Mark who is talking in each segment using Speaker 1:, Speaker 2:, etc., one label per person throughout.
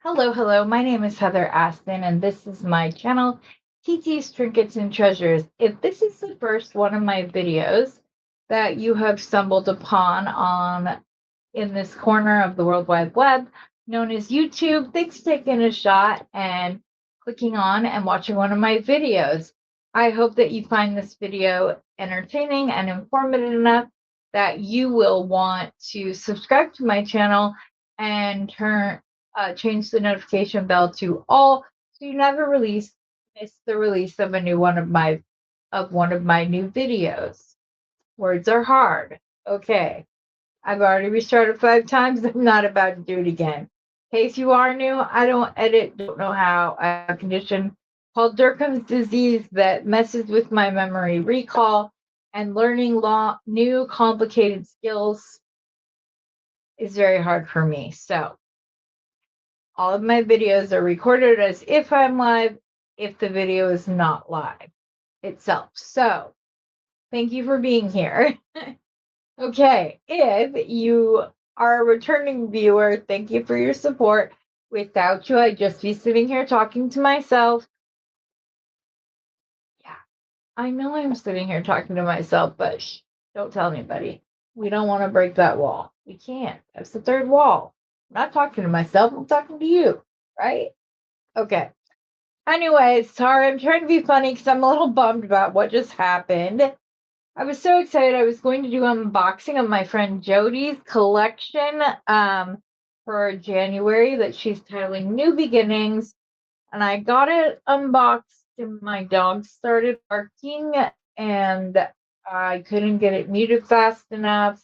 Speaker 1: Hello. My name is Heather Aston, and this is my channel, TT's Trinkets and Treasures. If this is the first one of my videos that you have stumbled upon in this corner of the World Wide Web, known as YouTube, thanks for taking a shot and clicking on and watching one of my videos. I hope that you find this video entertaining and informative enough that you will want to subscribe to my channel and change the notification bell to all so you never miss the release of one of my new videos. Words are hard. Okay. I've already restarted 5 times. I'm not about to do it again. In case you are new, I don't edit, don't know how. I have a condition called Durkheim's disease that messes with my memory recall, and learning new complicated skills is very hard for me. So all of my videos are recorded as if I'm live, if the video is not live itself. So thank you for being here. Okay, if you are a returning viewer, thank you for your support. Without you, I'd just be sitting here talking to myself. Yeah, I know I'm sitting here talking to myself, but don't tell anybody. We don't want to break that wall. We can't. That's the third wall. I'm not talking to myself, I'm talking to you, right? Okay. Anyways, sorry, I'm trying to be funny because I'm a little bummed about what just happened. I was so excited. I was going to do an unboxing of my friend Jody's collection for January that she's titling New Beginnings. And I got it unboxed and my dog started barking and I couldn't get it muted fast enough.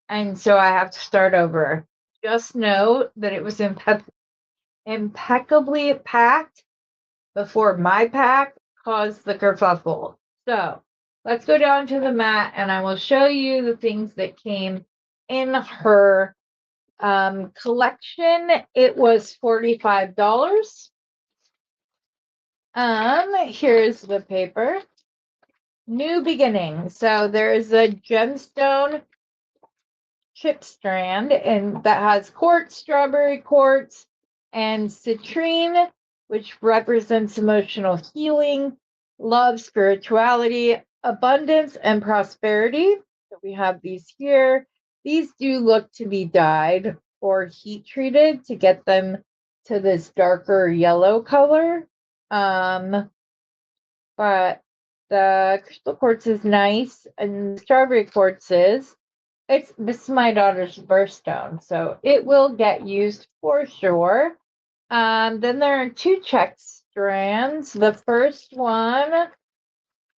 Speaker 1: And so I have to start over. Just know that it was impeccably packed before my pack caused the kerfuffle. So let's go down to the mat and I will show you the things that came in her collection. It was $45. Here's the paper. New Beginning. So there's a gemstone chip strand and that has quartz, strawberry quartz, and citrine, which represents emotional healing, love, spirituality, abundance, and prosperity. So we have these here. These do look to be dyed or heat treated to get them to this darker yellow color. But the crystal quartz is nice, and the strawberry quartz is. This is my daughter's birthstone, so it will get used for sure. Then there are two check strands. The first one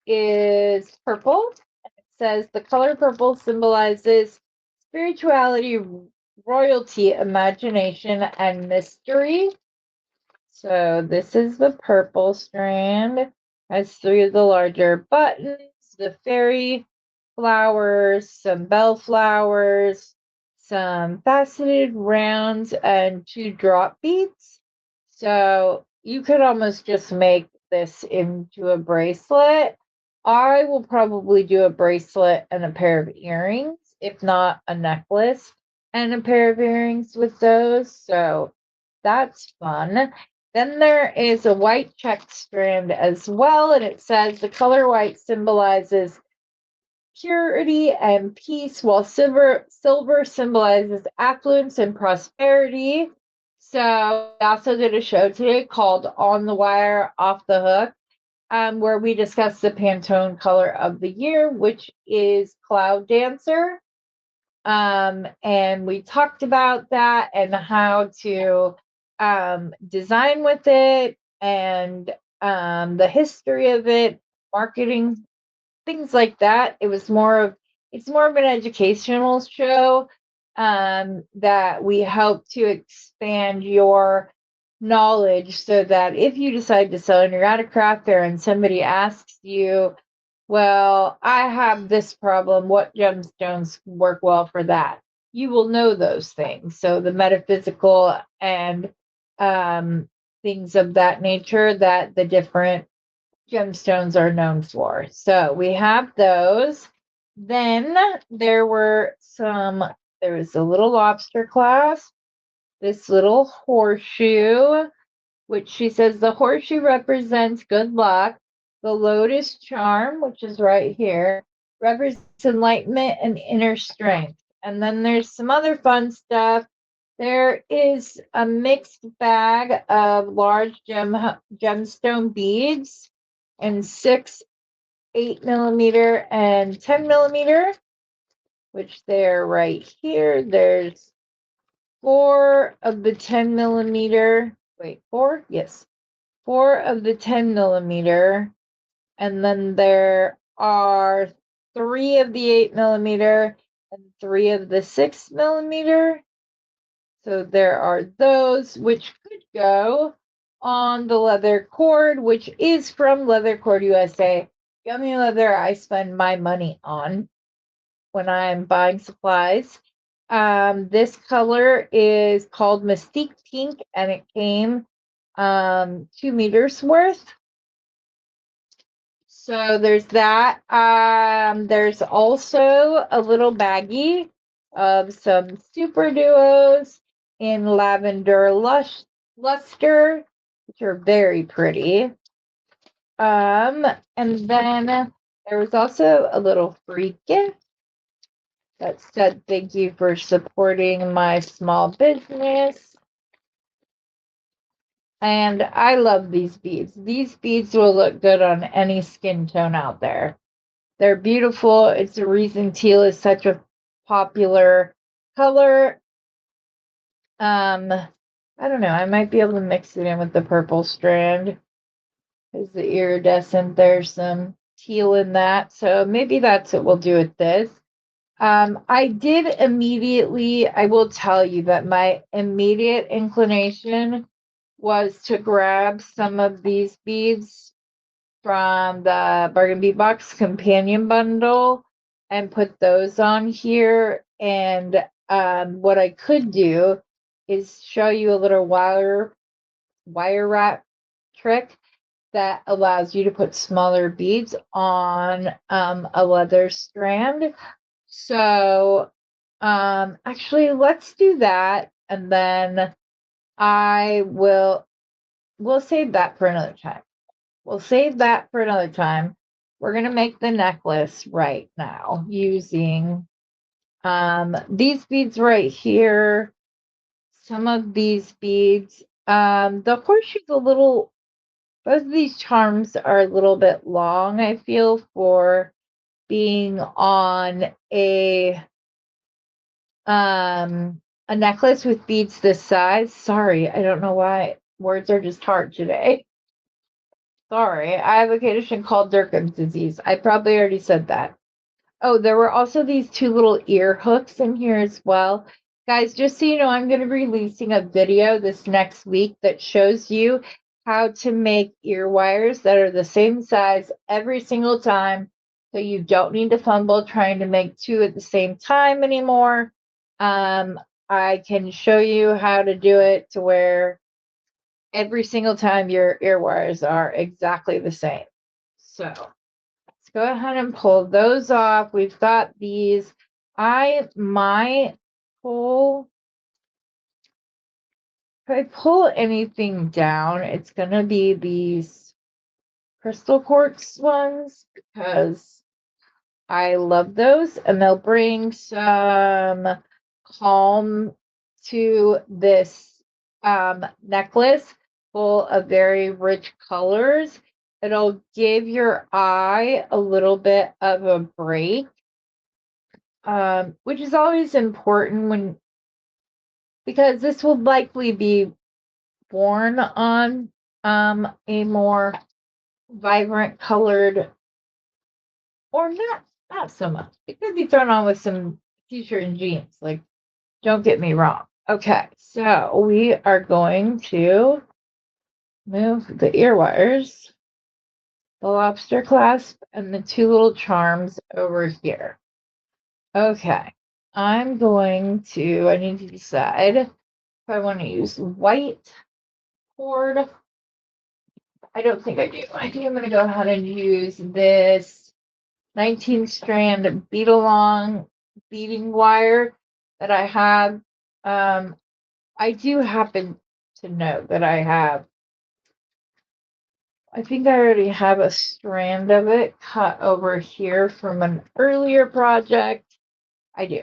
Speaker 1: is purple. It says the color purple symbolizes spirituality, royalty, imagination, and mystery. So this is the purple strand. Has 3 of the larger buttons, the fairy flowers, some bell flowers, some faceted rounds, and 2 drop beads. So you could almost just make this into a bracelet. I will probably do a bracelet and a pair of earrings, if not a necklace and a pair of earrings with those. So that's fun. Then there is a white check strand as well, and it says the color white symbolizes purity and peace, while silver symbolizes affluence and prosperity. So I also did a show today called On the Wire, Off the Hook, where we discussed the Pantone color of the year, which is Cloud Dancer. And we talked about that and how to design with it and the history of it, marketing, things like that. It's more of an educational show that we hope to expand your knowledge so that if you decide to sell and you're at a craft fair and somebody asks you, well, I have this problem, what gemstones work well for that? You will know those things. So the metaphysical and things of that nature that the different gemstones are known for. So we have those. Then there was a little lobster clasp. this little horseshoe, which she says the horseshoe represents good luck. The lotus charm, which is right here, represents enlightenment and inner strength. And then there's some other fun stuff. There is a mixed bag of large gemstone beads and 6, 8mm, and 10mm, which they're right here. There's 4 of the 10mm. Wait, 4? Yes. 4 of the 10mm. And then there are 3 of the 8mm and 3 of the 6mm. So there are those, which could go on the leather cord, which is from Leather Cord USA. Yummy leather I spend my money on when I'm buying supplies. This color is called Mystique Pink, and it came 2 meters worth. So there's that. There's also a little baggie of some super duos in lavender luster, which are very pretty. And then there was also a little free gift that said thank you for supporting my small business. And I love these beads. These beads will look good on any skin tone out there. They're beautiful. It's the reason teal is such a popular color. I don't know. I might be able to mix it in with the purple strand. Because the iridescent, there's some teal in that. So maybe that's what we'll do with this. I did immediately, I will tell you that my immediate inclination was to grab some of these beads from the Bargain Bead Box companion bundle and put those on here. And what I could do is show you a little wire wrap trick that allows you to put smaller beads on a leather strand. So actually let's do that, and then we'll save that for another time. We'll save that for another time. We're going to make the necklace right now using these beads right here. Some of these beads. The horseshoe's a little, both of these charms are a little bit long, I feel, for being on a necklace with beads this size. Sorry, I don't know why words are just hard today. Sorry, I have a condition called Durkheim's disease. I probably already said that. Oh, there were also these 2 little ear hooks in here as well. Guys, just so you know, I'm going to be releasing a video this next week that shows you how to make ear wires that are the same size every single time, so you don't need to fumble trying to make 2 at the same time anymore. I can show you how to do it to where every single time your ear wires are exactly the same. So let's go ahead and pull those off. We've got these. I might pull, if I pull anything down, it's going to be these crystal quartz ones, because I love those, and they'll bring some calm to this necklace full of very rich colors. It'll give your eye a little bit of a break, which is always important because this will likely be worn on a more vibrant colored, or not so much. It could be thrown on with some t-shirt and jeans. Like, don't get me wrong. Okay, so we are going to move the ear wires, the lobster clasp, and the 2 little charms over here. Okay, I need to decide if I want to use white cord. I don't think I do. I think I'm going to go ahead and use this 19 strand bead along beading wire that I have I do happen to know that I think I already have a strand of it cut over here from an earlier project. I do,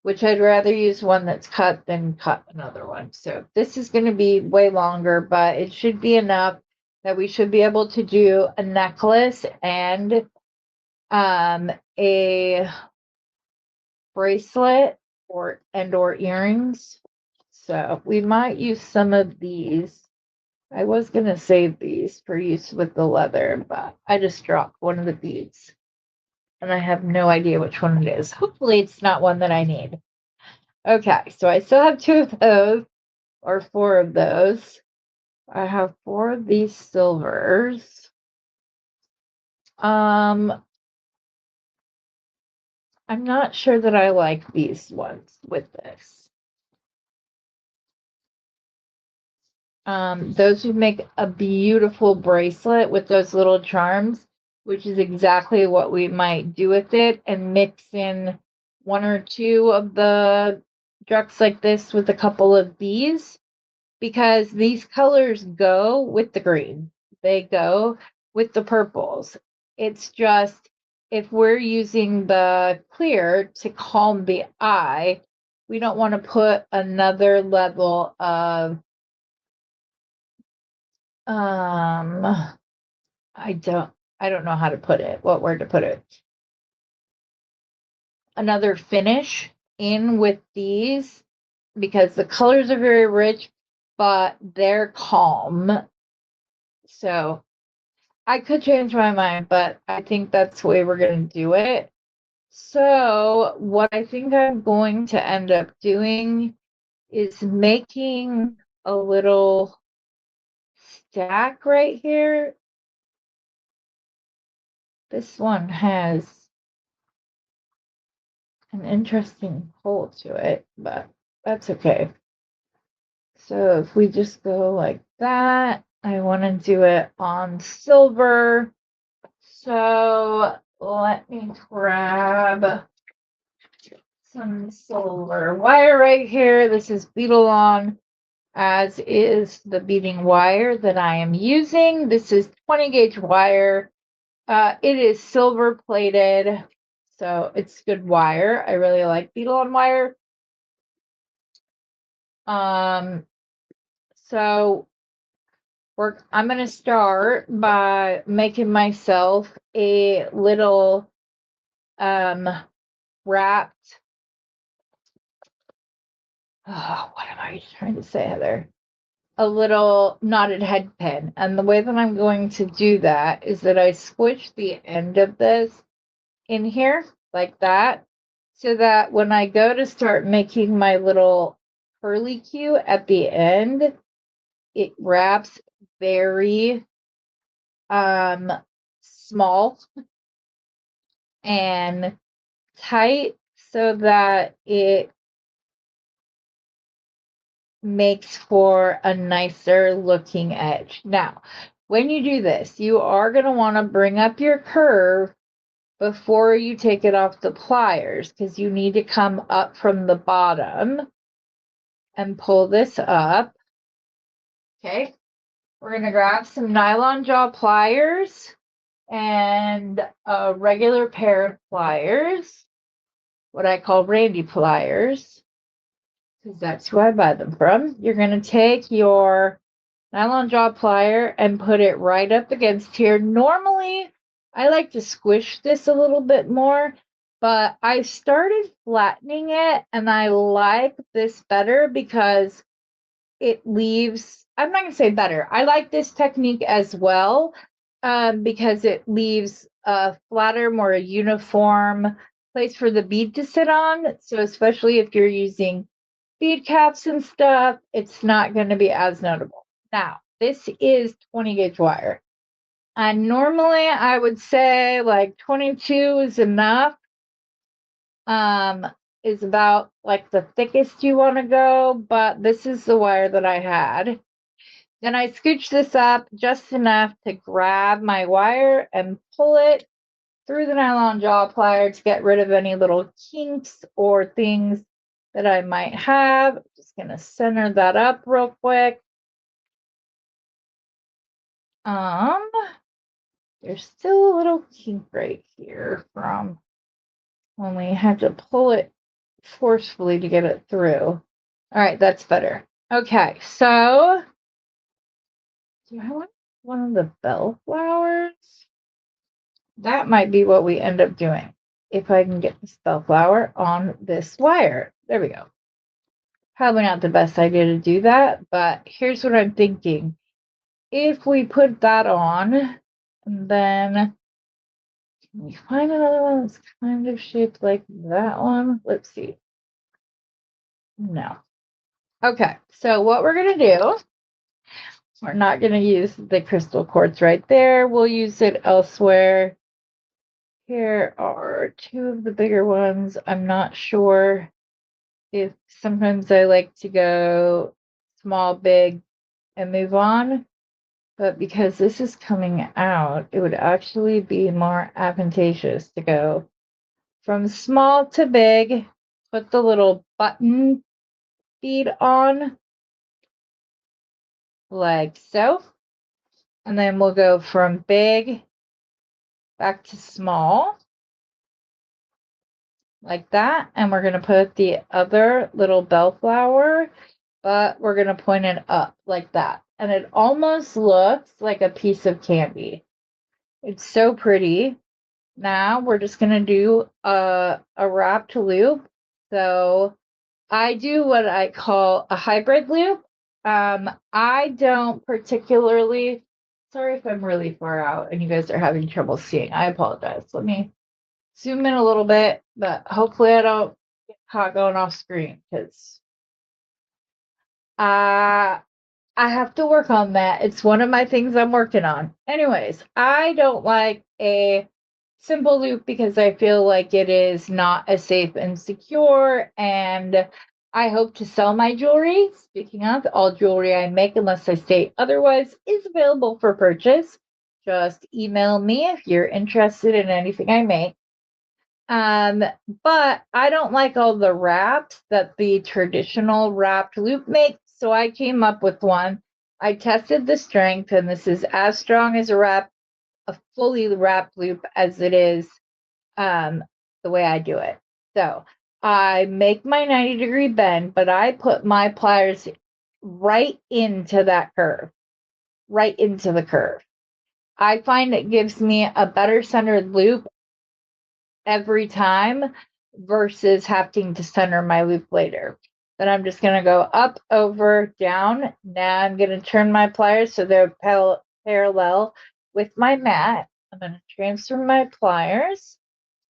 Speaker 1: which I'd rather use one that's cut than cut another one. So this is going to be way longer, but it should be enough that we should be able to do a necklace and a bracelet or earrings. So we might use some of these. I was going to save these for use with the leather, but I just dropped one of the beads and I have no idea which one it is. Hopefully it's not one that I need. Okay, so I still have 2 of those or 4 of those. I have 4 of these silvers. I'm not sure that I like these ones with this. Those would make a beautiful bracelet with those little charms, which is exactly what we might do with it, and mix in 1 or 2 of the drugs like this with a couple of these, because these colors go with the green. They go with the purples. It's just if we're using the clear to calm the eye, we don't want to put another level of I don't know how to put it, what word to put it. Another finish in with these because the colors are very rich, but they're calm. So I could change my mind, but I think that's the way we're going to do it. So what I think I'm going to end up doing is making a little stack right here. This one has an interesting hole to it, but that's okay. So if we just go like that, I want to do it on silver. So let me grab some silver wire right here. This is Beading, as is the beading wire that I am using. This is 20 gauge wire. It is silver plated, so it's good wire. I really like Beading wire. So I'm going to start by making myself a little wrapped. Oh, what am I trying to say, Heather? A little knotted head pin. And the way that I'm going to do that is that I squish the end of this in here like that, so that when I go to start making my little curly Q at the end, it wraps very small and tight so that it makes for a nicer looking edge. Now, when you do this, you are going to want to bring up your curve before you take it off the pliers, because you need to come up from the bottom and pull this up. Okay, we're going to grab some nylon jaw pliers and a regular pair of pliers, what I call Randy pliers, because that's who I buy them from. You're going to take your nylon jaw plier and put it right up against here. Normally, I like to squish this a little bit more, but I started flattening it and I like this better because it leaves, I'm not going to say better. I like this technique as well because it leaves a flatter, more uniform place for the bead to sit on. So especially if you're using bead caps and stuff, it's not going to be as notable. Now, this is 20 gauge wire. And normally I would say like 22 is enough. Is about like the thickest you want to go, but this is the wire that I had. Then I scooch this up just enough to grab my wire and pull it through the nylon jaw plier to get rid of any little kinks or things that I might have. Just going to center that up real quick. There's still a little kink right here from when we had to pull it forcefully to get it through. All right, that's better. Okay, so do I want one of the bellflowers? That might be what we end up doing. If I can get this bellflower on this wire. There we go. Probably not the best idea to do that, but here's what I'm thinking. If we put that on, and then can we find another one that's kind of shaped like that one? Let's see. No. Okay, so what we're going to do, we're not going to use the crystal quartz right there. We'll use it elsewhere. Here are two of the bigger ones. I'm not sure if sometimes I like to go small, big, and move on. But because this is coming out, it would actually be more advantageous to go from small to big, put the little button bead on, like so. And then we'll go from big back to small, like that. And we're going to put the other little bellflower, but we're going to point it up like that. And it almost looks like a piece of candy. It's so pretty. Now we're just going to do a wrapped loop. So I do what I call a hybrid loop. I don't particularly, sorry if I'm really far out and you guys are having trouble seeing. I apologize. Let me zoom in a little bit, but hopefully I don't get caught going off screen because I have to work on that. It's one of my things I'm working on. Anyways, I don't like a simple loop because I feel like it is not as safe and secure. And I hope to sell my jewelry. Speaking of, all jewelry I make, unless I state otherwise, is available for purchase. Just email me if you're interested in anything I make. But I don't like all the wraps that the traditional wrapped loop makes. So I came up with one. I tested the strength, and this is as strong as a fully wrapped loop as it is the way I do it. So I make my 90-degree bend, but I put my pliers right into that curve, right into the curve. I find it gives me a better centered loop every time versus having to center my loop later. Then I'm just going to go up, over, down. Now I'm going to turn my pliers so they're parallel with my mat. I'm going to transfer my pliers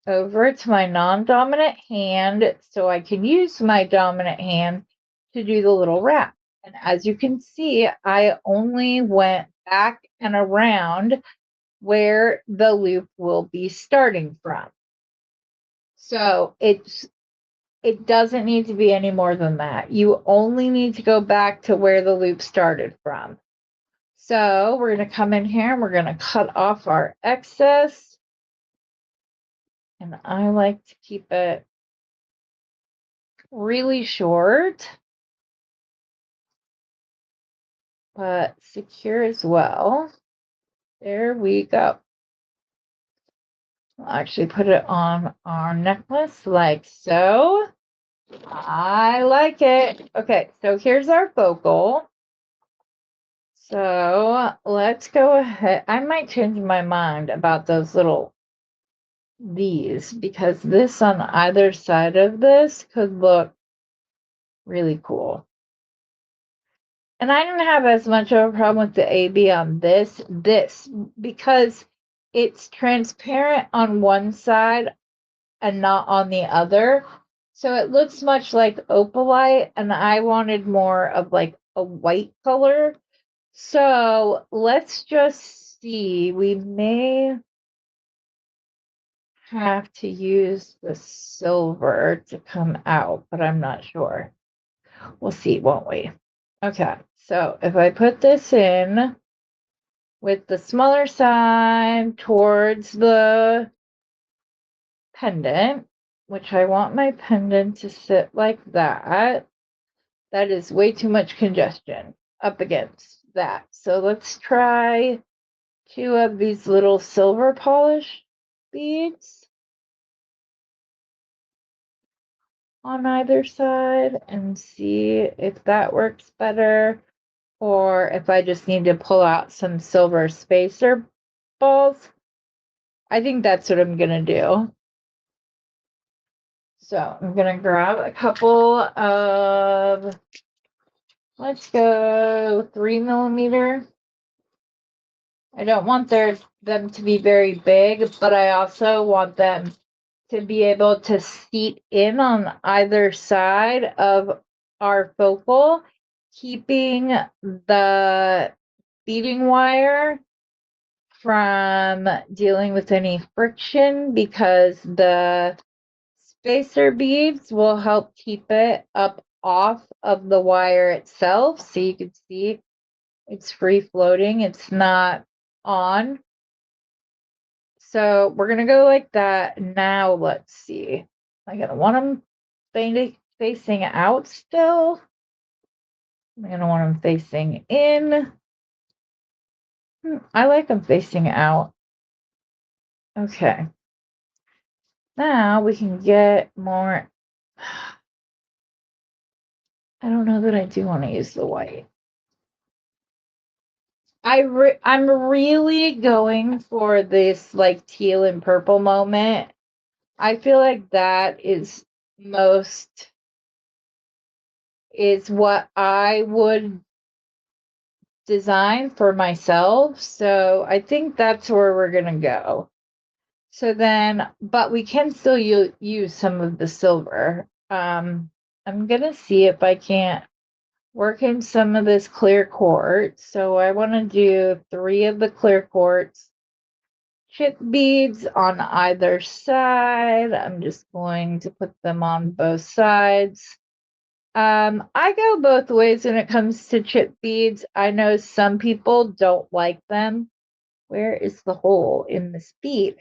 Speaker 1: over to my non-dominant hand so I can use my dominant hand to do the little wrap. And as you can see, I only went back and around where the loop will be starting from. So it doesn't need to be any more than that. You only need to go back to where the loop started from. So we're going to come in here and we're going to cut off our excess. And I like to keep it really short, but secure as well. There we go. We'll actually put it on our necklace like so. I like it. Okay, so here's our focal. So let's go ahead. I might change my mind about these because this on either side of this could look really cool. And I didn't have as much of a problem with the AB on this because it's transparent on one side and not on the other. So it looks much like opalite, and I wanted more of like a white color. So let's just see. We may have to use the silver to come out, but I'm not sure. We'll see, won't we? Okay, so if I put this in with the smaller side towards the pendant, which I want my pendant to sit like that, That is way too much congestion up against that. So let's try 2 of these little silver polish beads on either side and see if that works better, or if I just need to pull out some silver spacer balls. I think that's what I'm gonna do. So I'm gonna grab a couple of, let's go 3mm. I don't want them to be very big, but I also want them to be able to seat in on either side of our focal, keeping the beading wire from dealing with any friction, because the spacer beads will help keep it up off of the wire itself. So you can see it's free floating, it's not on. So we're gonna go like that. Now let's see. I'm gonna want them facing out still. I'm gonna want them facing in. I like them facing out. Okay. Now we can get more. I don't know that I do want to use the white. I'm really going for this like teal and purple moment. I feel like that is what I would design for myself. So I think that's where we're gonna go. So then, but we can still use some of the silver. I'm gonna see if I can't work in some of this clear quartz. So I want to do 3 of the clear quartz chip beads on either side. I'm just going to put them on both sides. I go both ways when it comes to chip beads. I know some people don't like them. Where is the hole in this bead?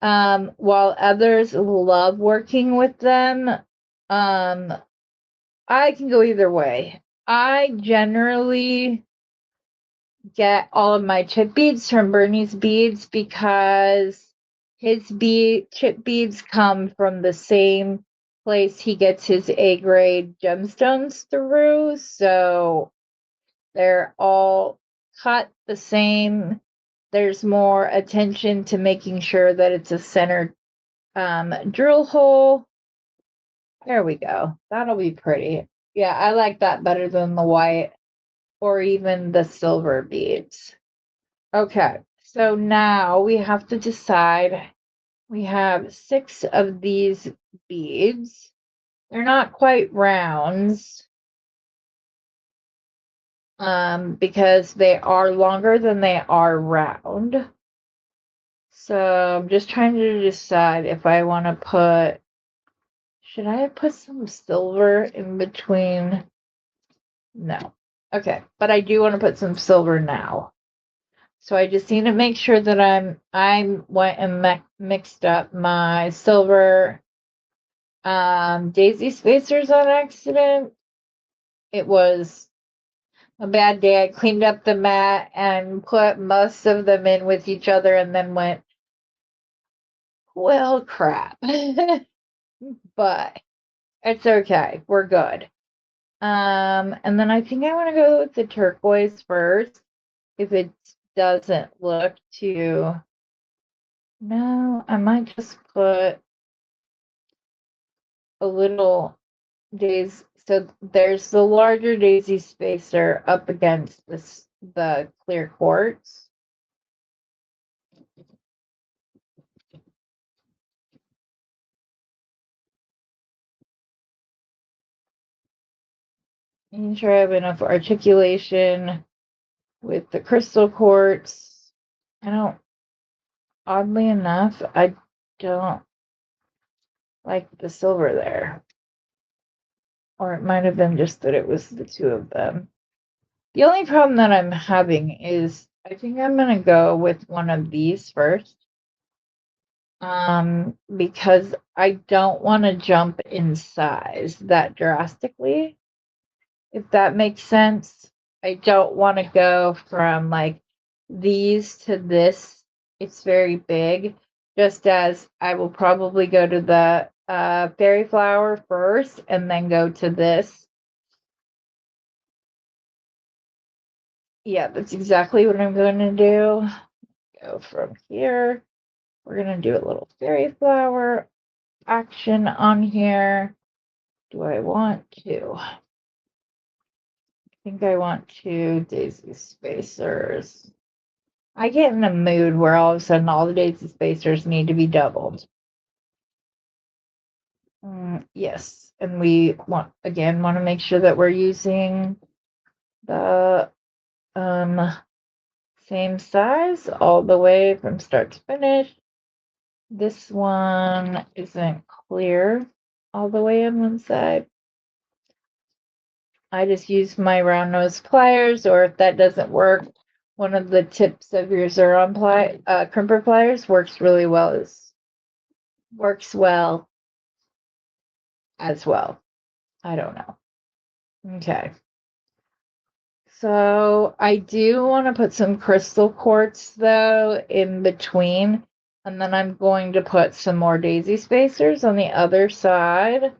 Speaker 1: While others love working with them. I can go either way. I generally get all of my chip beads from Bernie's Beads because his chip beads come from the same place he gets his A-grade gemstones through. So they're all cut the same. There's more attention to making sure that it's a centered drill hole. There we go. That'll be pretty. Yeah, I like that better than the white or even the silver beads. Okay, so now we have to decide. We have 6 of these beads. They're not quite rounds, because they are longer than they are round. So I'm just trying to decide if I want to should I put some silver in between? No. Okay, but I do want to put some silver now. So I just need to make sure that I went and mixed up my silver daisy spacers on accident. It was a bad day. I cleaned up the mat and put most of them in with each other and then went, well, crap. But it's okay. We're good. And then I think I want to go with the turquoise first. If it doesn't look too, no, I might just put a little so there's the larger daisy spacer up against the clear quartz. Making sure I have enough articulation with the crystal quartz. Oddly enough, I don't like the silver there. Or it might have been just that it was the 2 of them. The only problem that I'm having is I think I'm going to go with one of these first. because I don't want to jump in size that drastically, if that makes sense. I don't want to go from like these to this. It's very big, just as I will probably go to the fairy flower first and then go to this. Yeah, that's exactly what I'm going to do. Go from here. We're going to do a little fairy flower action on here. Do I want to? I think I want to daisy spacers. I get in a mood where all of a sudden all the daisy spacers need to be doubled. Yes, and we want to make sure that we're using the same size all the way from start to finish. This one isn't clear all the way on one side. I just use my round nose pliers, or if that doesn't work, one of the tips of your Xeron crimper pliers works well as well. I don't know. Okay. So I do want to put some crystal quartz though in between, and then I'm going to put some more daisy spacers on the other side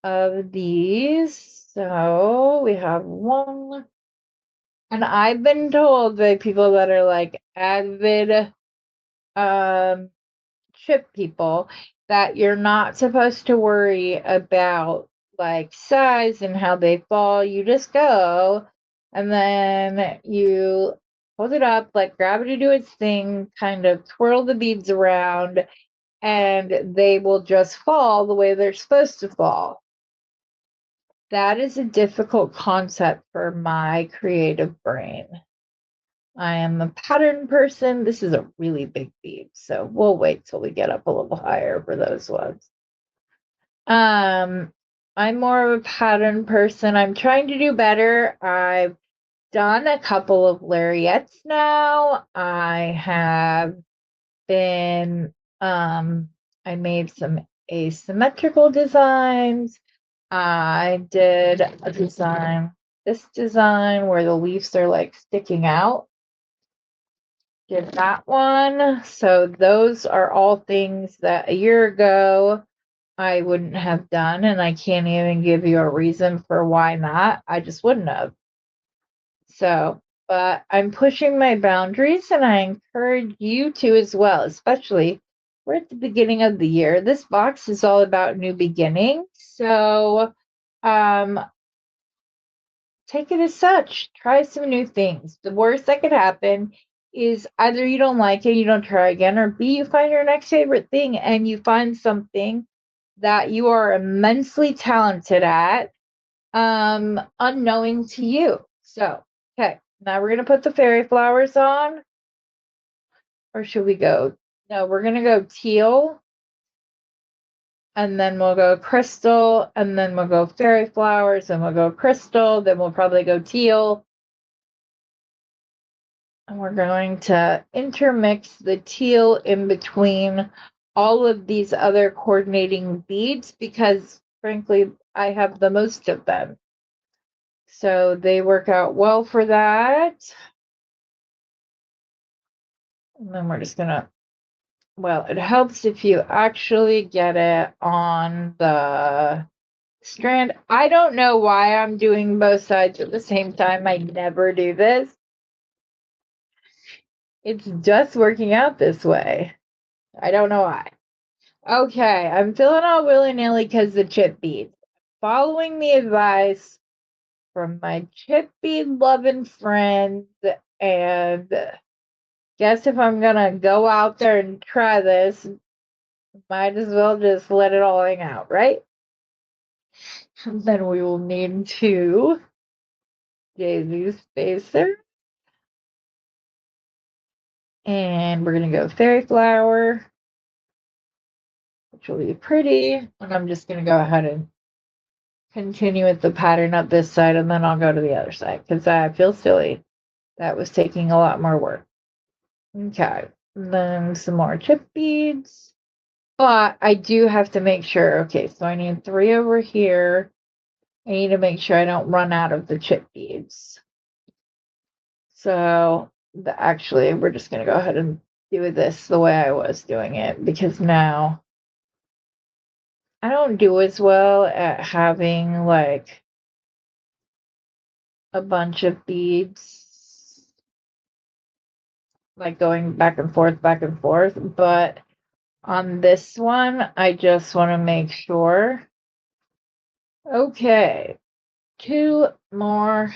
Speaker 1: of these. So we have one, and I've been told by people that are like avid chip people that you're not supposed to worry about like size and how they fall. You just go and then you hold it up, let gravity do its thing, kind of twirl the beads around, and they will just fall the way they're supposed to fall. That is a difficult concept for my creative brain. I am a pattern person. This is a really big bead, so we'll wait till we get up a little higher for those ones. I'm more of a pattern person. I'm trying to do better. I've done a couple of lariats now. I have been I made some asymmetrical designs. I did a design, this design where the leaves are like sticking out. Did that one. So those are all things that a year ago I wouldn't have done, and I can't even give you a reason for why not. I just wouldn't have. So, but I'm pushing my boundaries, and I encourage you to as well, especially we're at the beginning of the year. This box is all about new beginnings. So, take it as such. Try some new things. The worst that could happen is either you don't like it, you don't try again, or B, you find your next favorite thing and you find something that you are immensely talented at, unknowing to you. So, okay, now we're going to put the fairy flowers on. Or should we go? No, we're going to go teal. And then we'll go crystal. And then we'll go fairy flowers. And we'll go crystal. Then we'll probably go teal. And we're going to intermix the teal in between all of these other coordinating beads because, frankly, I have the most of them. So they work out well for that. And then we're just going to, well, it helps if you actually get it on the strand. I don't know why I'm doing both sides at the same time. I never do this. It's just working out this way. I don't know why. Okay, I'm feeling all willy-nilly because the chip beads. Following the advice from my chip bead loving friends, and guess if I'm gonna go out there and try this, might as well just let it all hang out, right? And then we will need two daisy spacers. And we're gonna go fairy flower, which will be pretty. And I'm just gonna go ahead and continue with the pattern up this side, and then I'll go to the other side because I feel silly. That was taking a lot more work. Okay, and then some more chip beads. But I do have to make sure, okay, so I need 3 over here. I need to make sure I don't run out of the chip beads. So actually, we're just going to go ahead and do this the way I was doing it, because now I don't do as well at having like a bunch of beads, like going back and forth, but on this one, I just want to make sure. Okay, 2 more.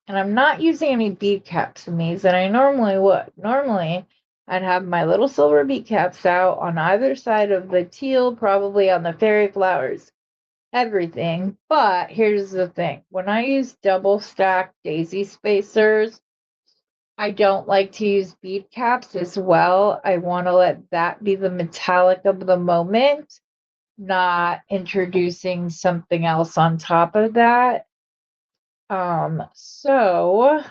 Speaker 1: And I'm not using any bead caps in these, and I normally would. Normally, I'd have my little silver bead caps out on either side of the teal, probably on the fairy flowers, everything. But here's the thing. When I use double stack daisy spacers, I don't like to use bead caps as well. I want to let that be the metallic of the moment, not introducing something else on top of that. So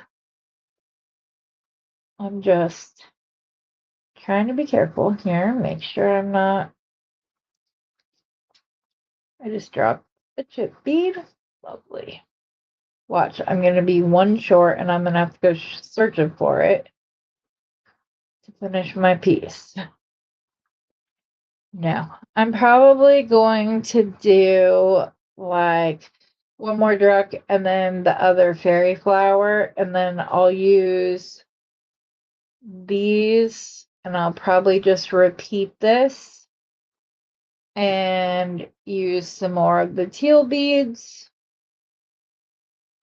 Speaker 1: I'm just trying to be careful here, make sure I'm not. I just dropped a chip bead. Lovely. Watch, I'm going to be one short and I'm going to have to go searching for it to finish my piece. Now, I'm probably going to do like one more druck and then the other fairy flower, and then I'll use these and I'll probably just repeat this and use some more of the teal beads.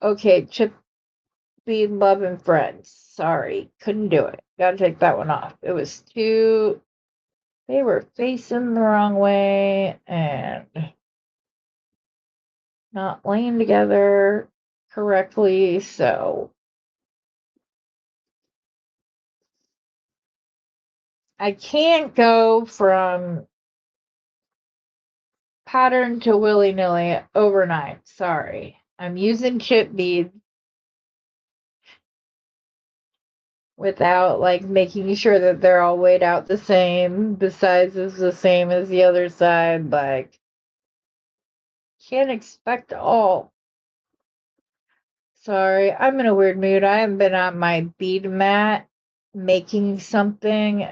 Speaker 1: Okay, chip bead love and friends. Sorry, couldn't do it. Gotta take that one off. It was too, they were facing the wrong way and not laying together correctly, so I can't go from pattern to willy-nilly overnight. Sorry. I'm using chip beads without like making sure that they're all weighed out the same, the size is the same as the other side. Like, can't expect all. Sorry, I'm in a weird mood. I haven't been on my bead mat making something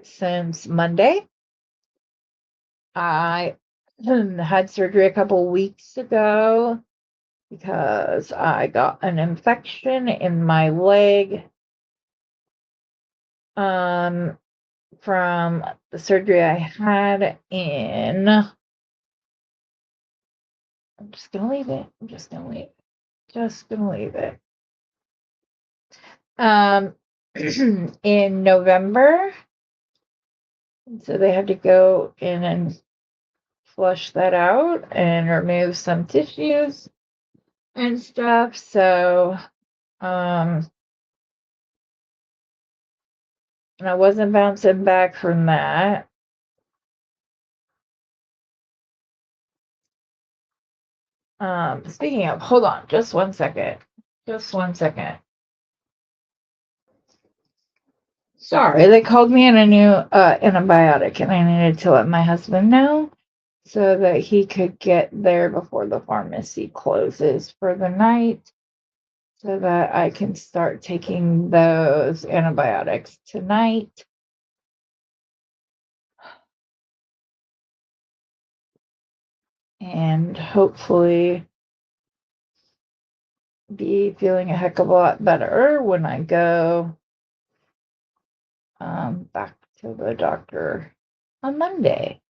Speaker 1: since Monday. I had surgery a couple weeks ago because I got an infection in my leg from the surgery I had in. I'm just gonna leave it. I'm just gonna leave it. Just gonna leave it. In November. So they had to go in and flush that out and remove some tissues and stuff. So, and I wasn't bouncing back from that. Speaking of, hold on, just 1 second. Just 1 second. Sorry, they called me in a new antibiotic, and I needed to let my husband know so that he could get there before the pharmacy closes for the night, so that I can start taking those antibiotics tonight. And hopefully be feeling a heck of a lot better when I go back to the doctor on Monday.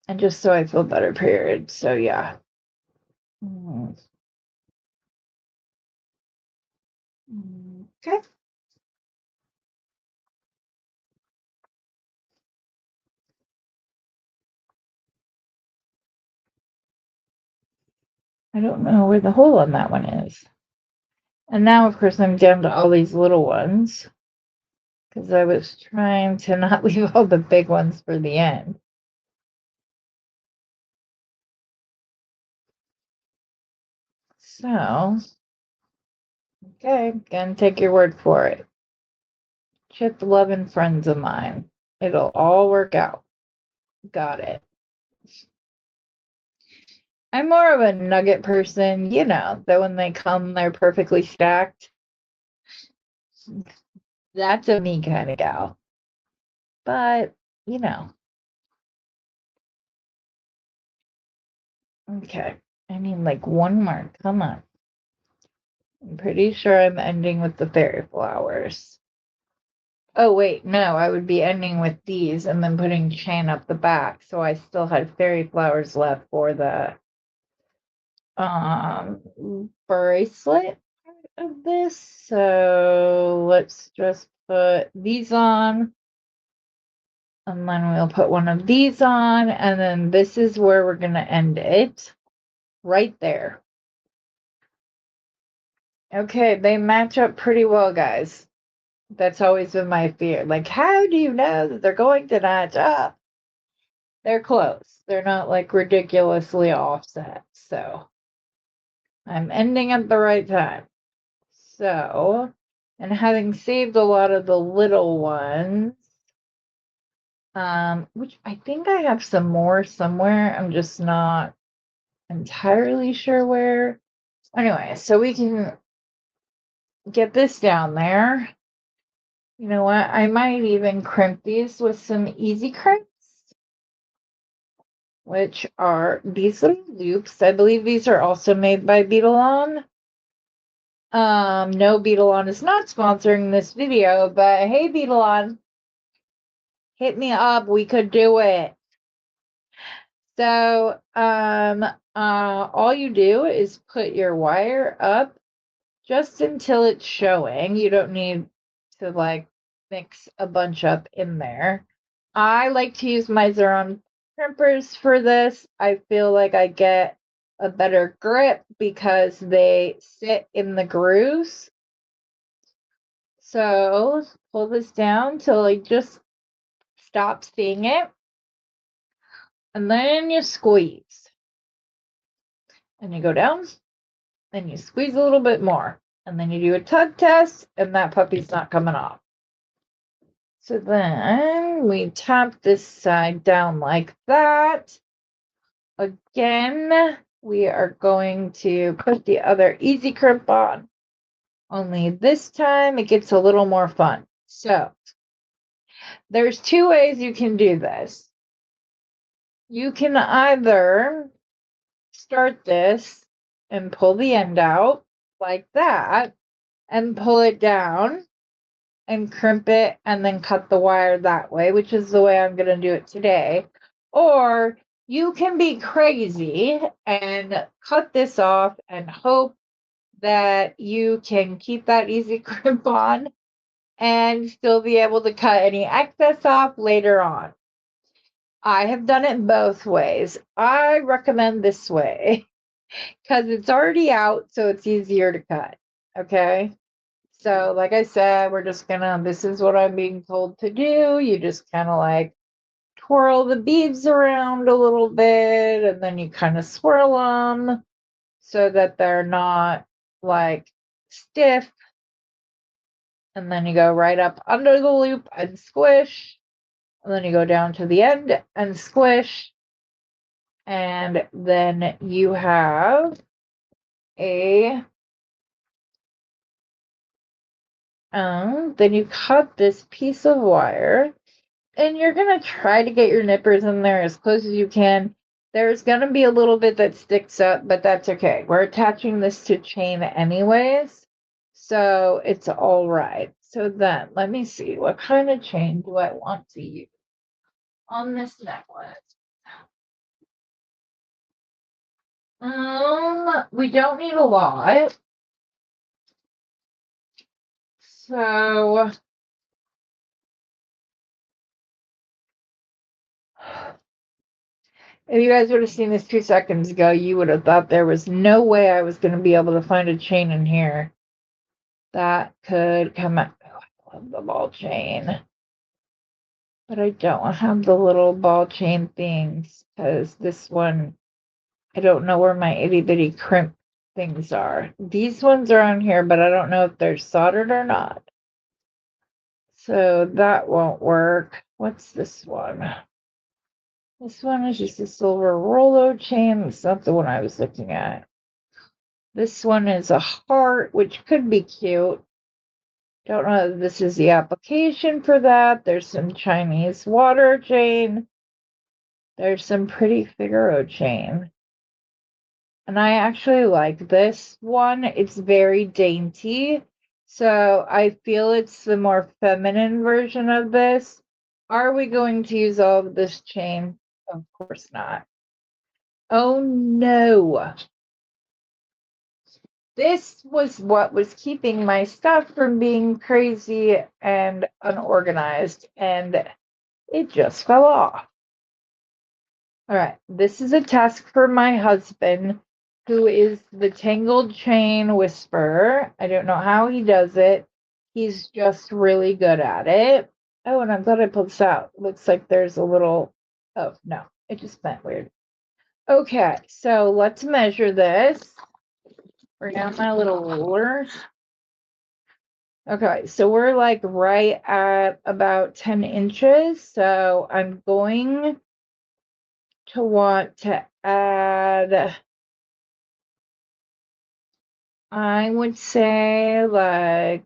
Speaker 1: And just so I feel better, period. So yeah. Okay. I don't know where the hole on that one is. And now, of course, I'm down to all these little ones because I was trying to not leave all the big ones for the end. So, Okay, gonna take your word for it. Chip loving friends of mine. It'll all work out. Got it. I'm more of a nugget person, that when they come, they're perfectly stacked. That's a me kind of gal. But, Okay. I mean, like one more. Come on. I'm pretty sure I'm ending with the fairy flowers. Oh, wait. No, I would be ending with these and then putting chain up the back. So I still had fairy flowers left for the bracelet of this. So let's just put these on. And then we'll put one of these on. And then this is where we're going to end it. Right there. Okay, they match up pretty well, guys. That's always been my fear. Like, how do you know that they're going to match up? They're close. They're not like ridiculously offset. So I'm ending at the right time. So, and having saved a lot of the little ones, which I think I have some more somewhere. I'm just not entirely sure where. Anyway, so we can get this down there. You know what? I might even crimp these with some easy crimps, which are these little loops. I believe these are also made by Beading. No, Beading is not sponsoring this video, but hey, Beading, hit me up. We could do it. So, all you do is put your wire up just until it's showing. You don't need to like mix a bunch up in there. I like to use my Xeron crimpers for this. I feel like I get a better grip because they sit in the grooves. So pull this down till I just stop seeing it. And then you squeeze. And you go down. Then you squeeze a little bit more. And then you do a tug test, and that puppy's not coming off. So then we tap this side down like that. Again, we are going to put the other easy crimp on. Only this time it gets a little more fun. So there's two ways you can do this. You can either start this and pull the end out like that and pull it down and crimp it and then cut the wire that way, which is the way I'm going to do it today. Or you can be crazy and cut this off and hope that you can keep that easy crimp on and still be able to cut any excess off later on. I have done it both ways. I recommend this way because it's already out, so it's easier to cut. Okay. So, like I said, this is what I'm being told to do. You just kind of like twirl the beads around a little bit and then you kind of swirl them so that they're not like stiff. And then you go right up under the loop and squish. And then you go down to the end and squish. And then you have then you cut this piece of wire and you're going to try to get your nippers in there as close as you can. There's going to be a little bit that sticks up, but that's okay. We're attaching this to chain anyways, so it's all right. So then, let me see, what kind of chain do I want to use on this necklace? We don't need a lot. So if you guys would have seen this 2 seconds ago, you would have thought there was no way I was going to be able to find a chain in here that could come out. Oh, I love the ball chain. But I don't have the little ball chain things because this one, I don't know where my itty bitty crimp things are. These ones are on here, but I don't know if they're soldered or not. So that won't work. What's this one? This one is just a silver Rolo chain. It's not the one I was looking at. This one is a heart, which could be cute. Don't know if this is the application for that. There's some Chinese water chain. There's some pretty Figaro chain. And I actually like this one. It's very dainty. So I feel it's the more feminine version of this. Are we going to use all of this chain? Of course not. Oh no. This was what was keeping my stuff from being crazy and unorganized, and it just fell off. All right, this is a task for my husband, who is the tangled chain whisperer. I don't know how he does it. He's just really good at it. Oh, and I'm glad I pulled this out. Looks like there's a little, oh, no, it just went weird. Okay, so let's measure this. Bring out my little ruler. Okay, so we're like right at about 10 inches. So I'm going to want to add, I would say like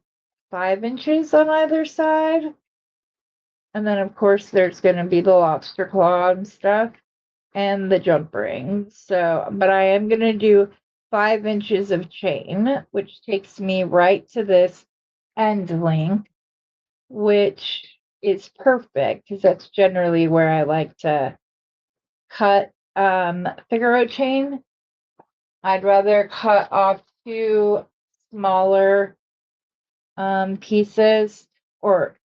Speaker 1: 5 inches on either side. And then of course there's going to be the lobster claw and stuff and the jump ring. So, but I am going to do 5 inches of chain, which takes me right to this end length, which is perfect because that's generally where I like to cut Figaro chain. I'd rather cut off 2 smaller pieces or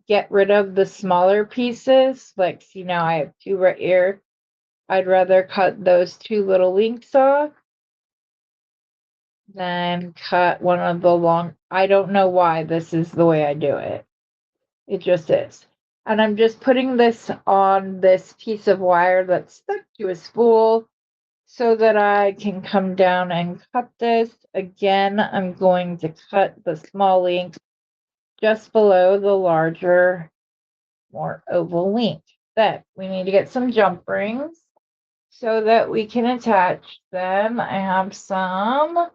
Speaker 1: get rid of the smaller pieces. Like, see, now I have 2 right here. I'd rather cut those 2 little links off than cut one of the long. I don't know why this is the way I do it. It just is. And I'm just putting this on this piece of wire that's stuck to a spool so that I can come down and cut this. Again, I'm going to cut the small link just below the larger, more oval link. Then we need to get some jump rings so that we can attach them. I have some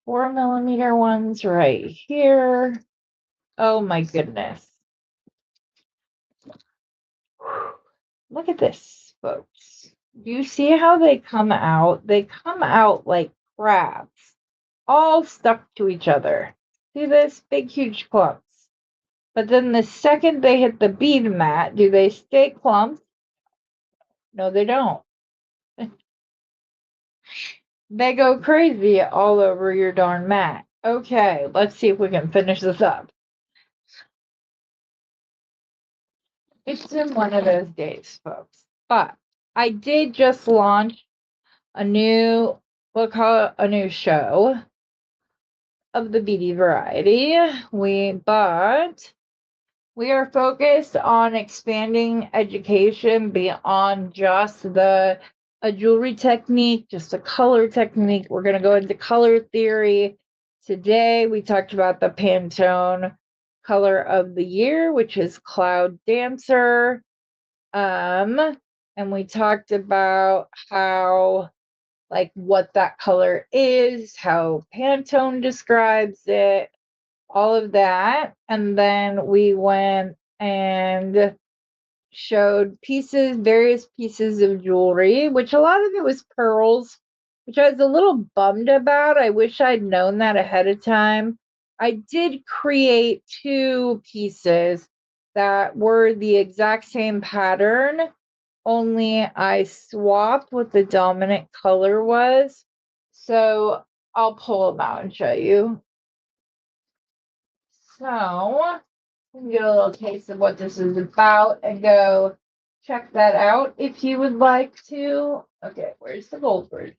Speaker 1: 4mm ones right here. Oh my goodness. Look at this, folks. Do you see how they come out? They come out like crabs, all stuck to each other. See this? Big, huge clumps. But then the second they hit the bead mat, do they stay clumps? No, they don't. They go crazy all over your darn mat. Okay, let's see if we can finish this up. It's been one of those days, folks. But I did just launch a new, we'll call it a new show of the beady variety. We are focused on expanding education beyond just a jewelry technique, just a color technique. We're going to go into color theory. Today, we talked about the Pantone color of the year, which is Cloud Dancer. And we talked about how, like, what that color is, how Pantone describes it, all of that. And then we went and showed various pieces of jewelry, which a lot of it was pearls, which I was a little bummed about. I wish I'd known that ahead of time. I did create 2 pieces that were the exact same pattern, only I swapped what the dominant color was. So I'll pull them out and show you. So you can get a little taste of what this is about and go check that out if you would like to. Okay, where's the gold version?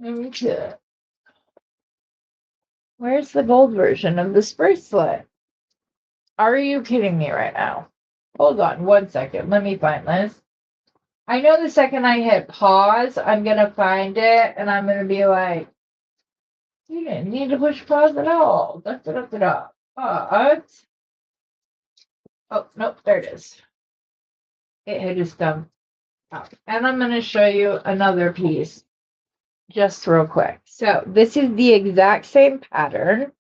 Speaker 1: Okay. Where's the gold version of this bracelet? Are you kidding me right now? Hold on 1 second. Let me find this. I know the second I hit pause, I'm going to find it and I'm going to be like, you didn't need to push pause at all. But, oh, nope, there it is. It had just come out. And I'm going to show you another piece just real quick. So this is the exact same pattern,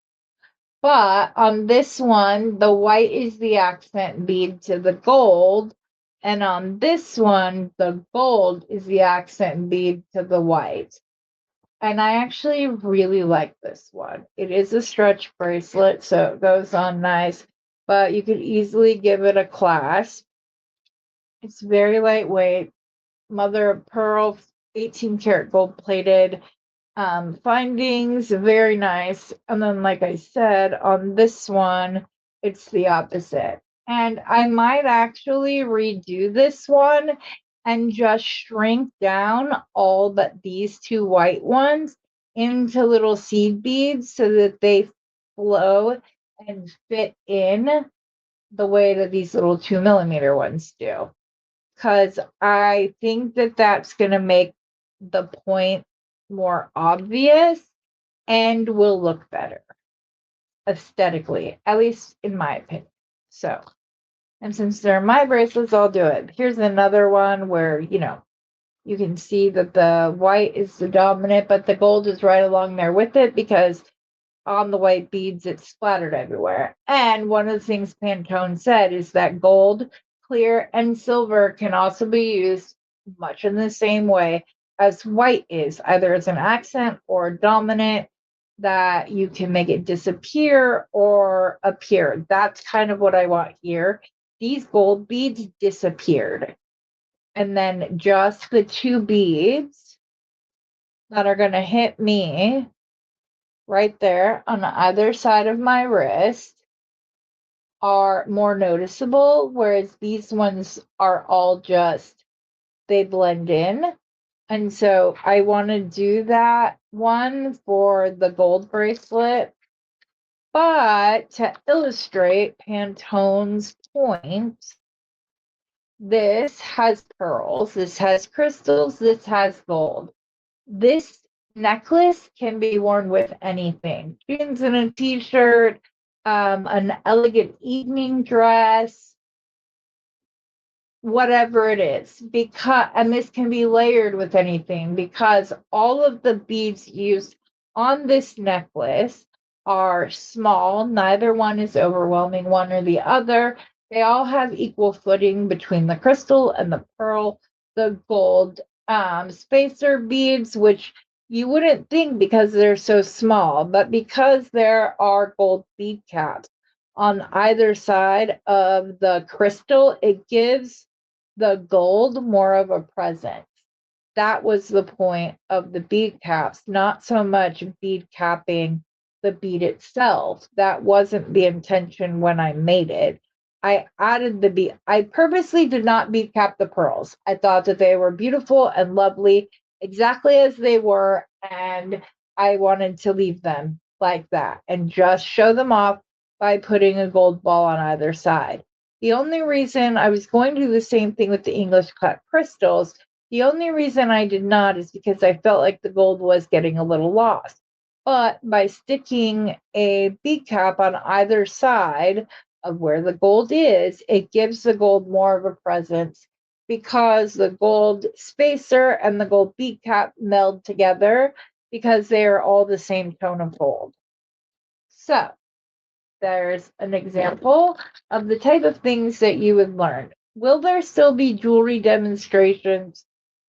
Speaker 1: but on this one, the white is the accent bead to the gold. And on this one, the gold is the accent bead to the white. And I actually really like this one. It is a stretch bracelet, so it goes on nice, but you could easily give it a clasp. It's very lightweight, mother of pearl, 18 karat gold plated. Findings, very nice. And then, like I said, on this one, it's the opposite. And I might actually redo this one and just shrink down all but these two white ones into little seed beads so that they flow and fit in the way that these little 2mm ones do. Because I think that that's going to make the point more obvious and will look better aesthetically, at least in my opinion. So, and since they're my bracelets, I'll do it. Here's another one where, you can see that the white is the dominant, but the gold is right along there with it because on the white beads, it's splattered everywhere. And one of the things Pantone said is that gold, clear, and silver can also be used much in the same way as white is, either as an accent or dominant, that you can make it disappear or appear. That's kind of what I want here. These gold beads disappeared. And then just the two beads that are going to hit me right there on either side of my wrist are more noticeable, whereas these ones are all just, they blend in. And so I want to do that one for the gold bracelet. But to illustrate Pantone's point, this has pearls, this has crystals, this has gold. This necklace can be worn with anything. Jeans and a t-shirt, an elegant evening dress, whatever it is. And this can be layered with anything because all of the beads used on this necklace are small. Neither one is overwhelming one or the other. They all have equal footing between the crystal and the pearl, the gold spacer beads, which you wouldn't think because they're so small, but because there are gold bead caps on either side of the crystal, it gives the gold more of a presence. That was the point of the bead caps, not so much bead capping the bead itself. That wasn't the intention when I made it. I added the bead. I purposely did not bead cap the pearls. I thought that they were beautiful and lovely, exactly as they were, and I wanted to leave them like that and just show them off by putting a gold ball on either side. The only reason I was going to do the same thing with the English cut crystals, the only reason I did not is because I felt like the gold was getting a little lost. But by sticking a bead cap on either side of where the gold is, it gives the gold more of a presence because the gold spacer and the gold bead cap meld together because they are all the same tone of gold. So there's an example of the type of things that you would learn. Will there still be jewelry demonstrations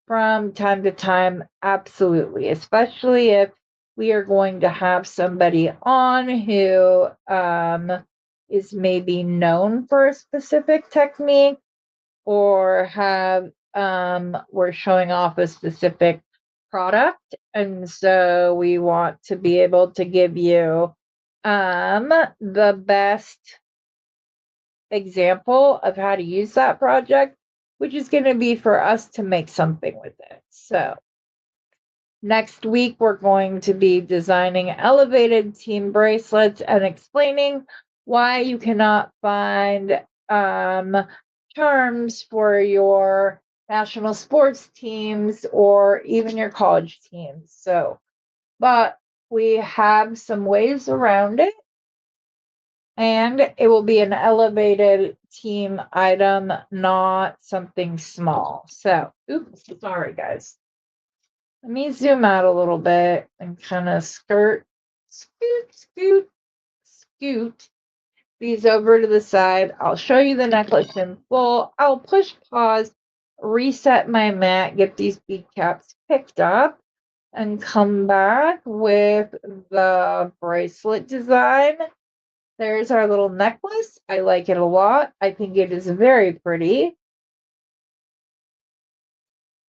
Speaker 1: from time to time? Absolutely, especially if we are going to have somebody on who is maybe known for a specific technique or we're showing off a specific product. And so we want to be able to give you the best example of how to use that project, which is going to be for us to make something with it. So next week, we're going to be designing elevated team bracelets and explaining why you cannot find charms for your national sports teams or even your college teams. So, but we have some ways around it, and it will be an elevated team item, not something small. So, oops, sorry guys. Let me zoom out a little bit and kind of scoot these over to the side. I'll show you the necklace in full. I'll push pause, reset my mat, get these bead caps picked up, and come back with the bracelet design. There's our little necklace. I like it a lot. I think it is very pretty.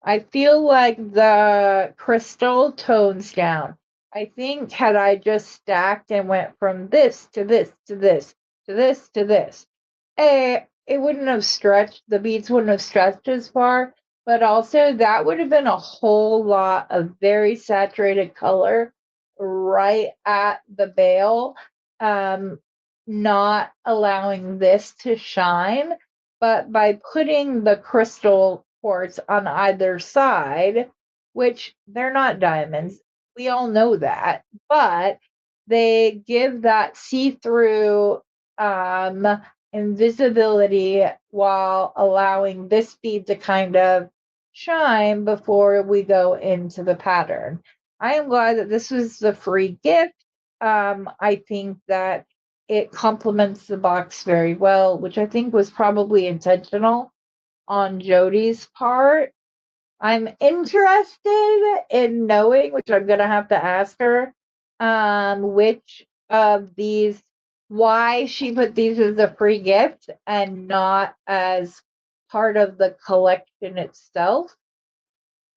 Speaker 1: I feel like the crystal tones down. I think had I just stacked and went from this to this to this to this to this, it wouldn't have stretched, the beads wouldn't have stretched as far, but also that would have been a whole lot of very saturated color right at the bail, not allowing this to shine. But by putting the crystal quartz on either side, which they're not diamonds, we all know that, but they give that see-through invisibility while allowing this bead to kind of shine before we go into the pattern. I am glad that this was the free gift. I think that it complements the box very well, which I think was probably intentional on Jody's part. I'm interested in knowing, which I'm gonna have to ask her, which of these, why she put these as a free gift and not as part of the collection itself,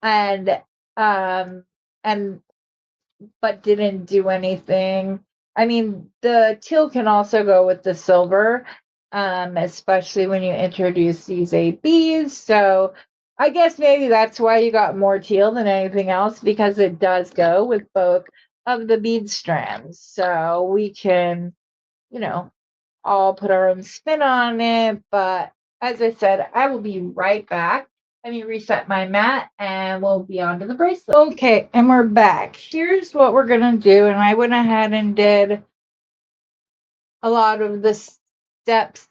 Speaker 1: and and but didn't do anything. I mean, the teal can also go with the silver, especially when you introduce these ABs. So I guess maybe that's why you got more teal than anything else, because it does go with both of the bead strands. So we can, you know, all put our own spin on it. But as I said, I will be right back. Let me reset my mat and we'll be on to the bracelet. Okay, and we're back. Here's what we're going to do. And I went ahead and did a lot of the steps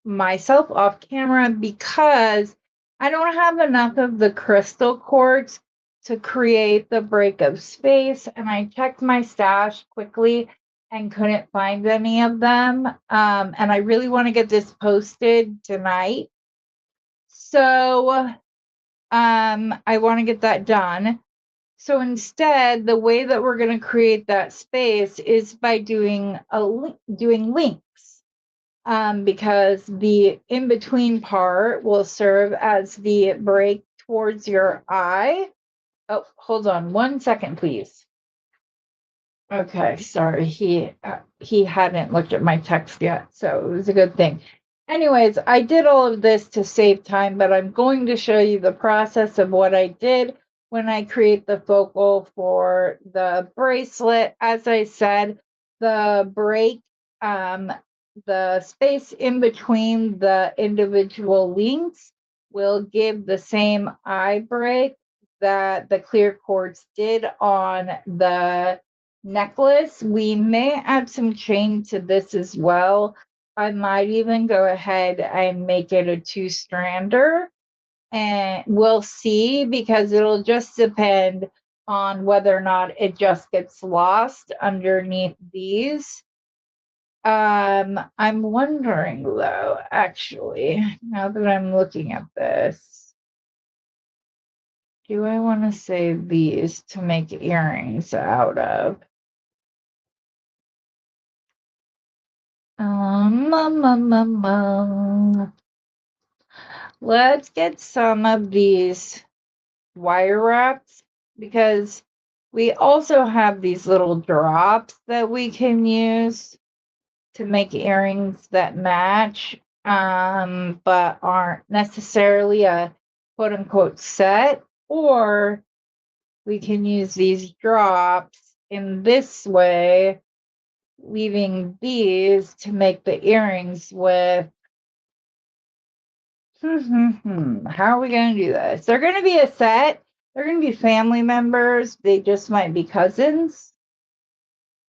Speaker 1: myself off camera because I don't have enough of the crystal quartz to create the break of space. And I checked my stash quickly and couldn't find any of them. And I really want to get this posted tonight. So I want to get that done. So instead, the way that we're going to create that space is by doing links, because the in-between part will serve as the break towards your eye. Oh, hold on 1 second, please. Okay, sorry, he hadn't looked at my text yet, so it was a good thing. Anyways, I did all of this to save time, but I'm going to show you the process of what I did when I create the focal for the bracelet. As I said, the break, the space in between the individual links will give the same eye break that the clear quartz did on the necklace. We may add some chain to this as well. I might even go ahead and make it a 2-strander, and we'll see, because it'll just depend on whether or not it just gets lost underneath these. I'm wondering though, actually, now that I'm looking at this, do I want to save these to make earrings out of? Let's get some of these wire wraps, because we also have these little drops that we can use to make earrings that match, but aren't necessarily a quote unquote set. Or we can use these drops in this way, leaving these to make the earrings with How are we going to do this? They're going to be a set. They're going to be family members. They just might be cousins.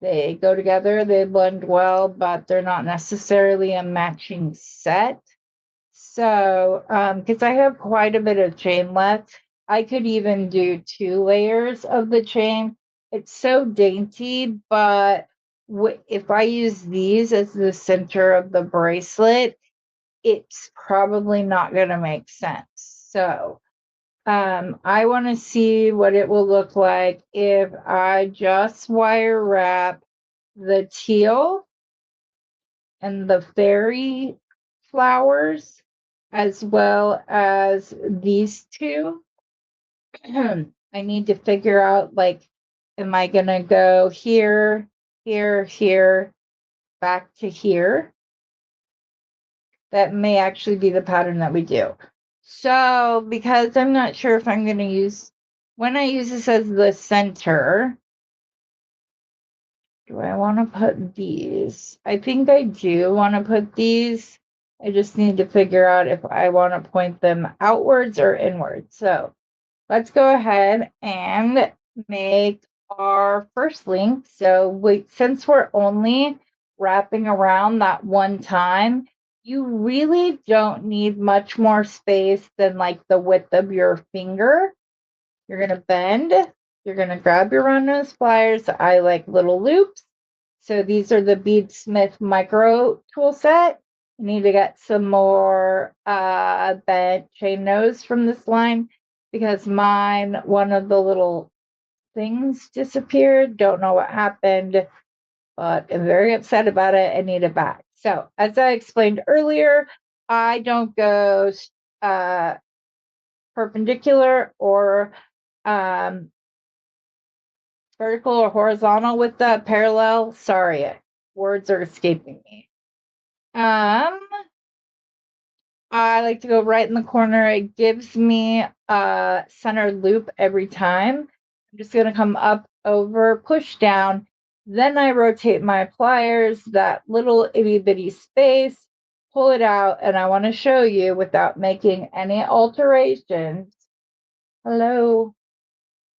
Speaker 1: They go together, they blend well, but they're not necessarily a matching set. So, because I have quite a bit of chain left, I could even do 2 layers of the chain. It's so dainty, but if I use these as the center of the bracelet, it's probably not going to make sense. So, I want to see what it will look like if I just wire wrap the teal and the fairy flowers as well as these two. I need to figure out, like, am I going to go here, here, here, back to here? That may actually be the pattern that we do. So, because I'm not sure if I'm going to use, when I use this as the center, do I want to put these? I think I do want to put these. I just need to figure out if I want to point them outwards or inwards. So let's go ahead and make our first link. So since we're only wrapping around that one time, you really don't need much more space than like the width of your finger. You're going to bend. You're going to grab your round nose pliers. I like little loops. So these are the Beadsmith micro tool set. I need to get some more bent chain nose from this line because one of the little things disappeared. Don't know what happened, but I'm very upset about it. I need it back. So as I explained earlier, I don't go perpendicular or vertical or horizontal with the parallel. Sorry, words are escaping me. I like to go right in the corner. It gives me a centered loop every time. I'm just going to come up, over, push down. Then I rotate my pliers, that little itty bitty space, pull it out, and I want to show you without making any alterations. Hello,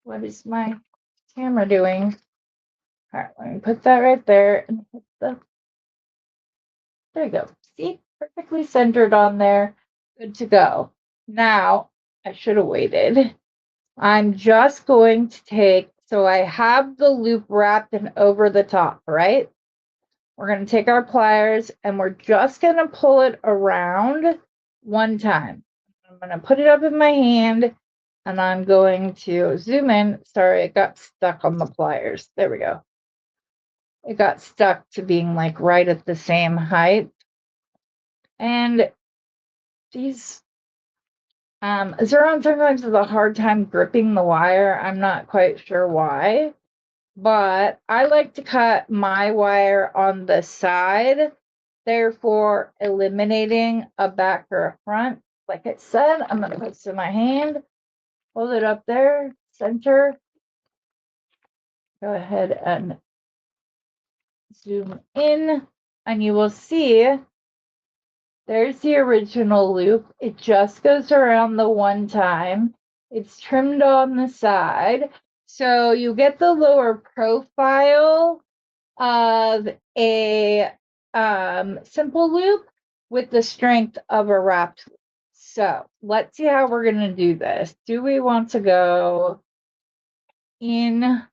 Speaker 1: what is my camera doing? All right, let me put that right there and hit there you go. See, perfectly centered on there. Good to go. Now, I should have waited. I'm just going to take, so I have the loop wrapped and over the top, right? We're going to take our pliers and we're just going to pull it around one time. I'm going to put it up in my hand and I'm going to zoom in. Sorry, it got stuck on the pliers. There we go. It got stuck to being like right at the same height. And these Zeron sometimes has a hard time gripping the wire. I'm not quite sure why, but I like to cut my wire on the side, therefore eliminating a back or a front. Like I said, I'm going to put this in my hand, hold it up there, center. Go ahead and zoom in, and you will see there's the original loop. It just goes around the one time. It's trimmed on the side. So you get the lower profile of a simple loop with the strength of a wrapped loop. So let's see how we're going to do this. Do we want to go in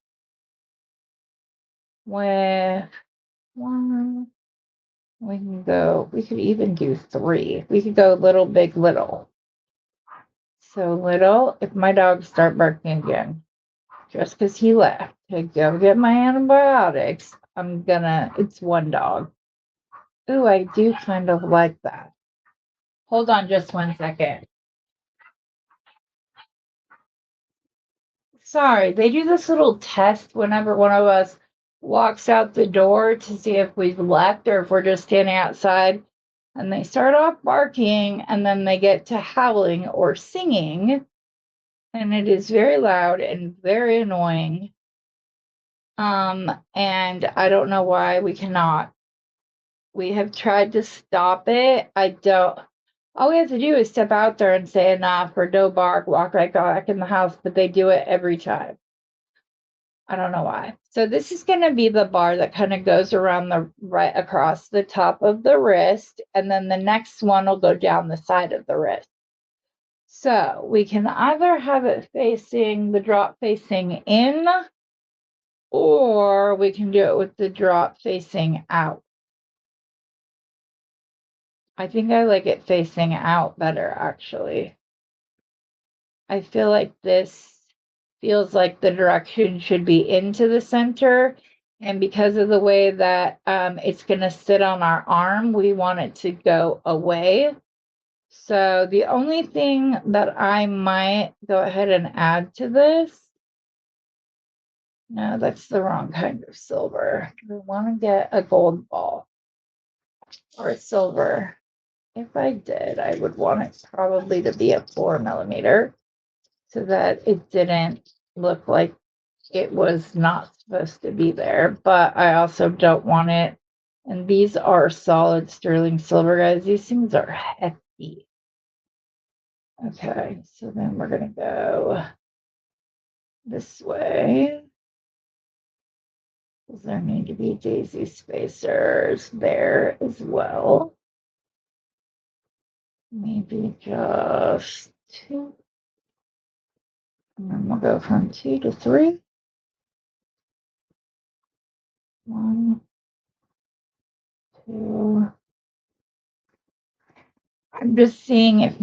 Speaker 1: with one? We could even do 3. We could go little, big, little. So little, if my dogs start barking again, just because he left to go get my antibiotics, it's one dog. Ooh, I do kind of like that. Hold on just 1 second. Sorry, they do this little test whenever one of us walks out the door to see if we've left or if we're just standing outside. And they start off barking and then they get to howling or singing. And it is very loud and very annoying. And I don't know why we cannot. We have tried to stop it. All we have to do is step out there and say enough or no bark, walk right back in the house, but they do it every time. I don't know why. So this is going to be the bar that kind of goes around the right across the top of the wrist, and then the next one will go down the side of the wrist. So we can either have it facing the drop facing in, or we can do it with the drop facing out. I think I like it facing out better, actually. I feel like this feels like the direction should be into the center. And because of the way that it's going to sit on our arm, we want it to go away. So the only thing that I might go ahead and add to this, no, that's the wrong kind of silver. We want to get a gold ball or a silver. If I did, I would want it probably to be a 4mm so that it didn't look like it was not supposed to be there, but I also don't want it. And these are solid sterling silver, guys. These things are hefty. Okay, so then we're going to go this way. Does there need to be daisy spacers there as well? Maybe just 2. And then we'll go from 2 to 3. 1, 2. I'm just seeing if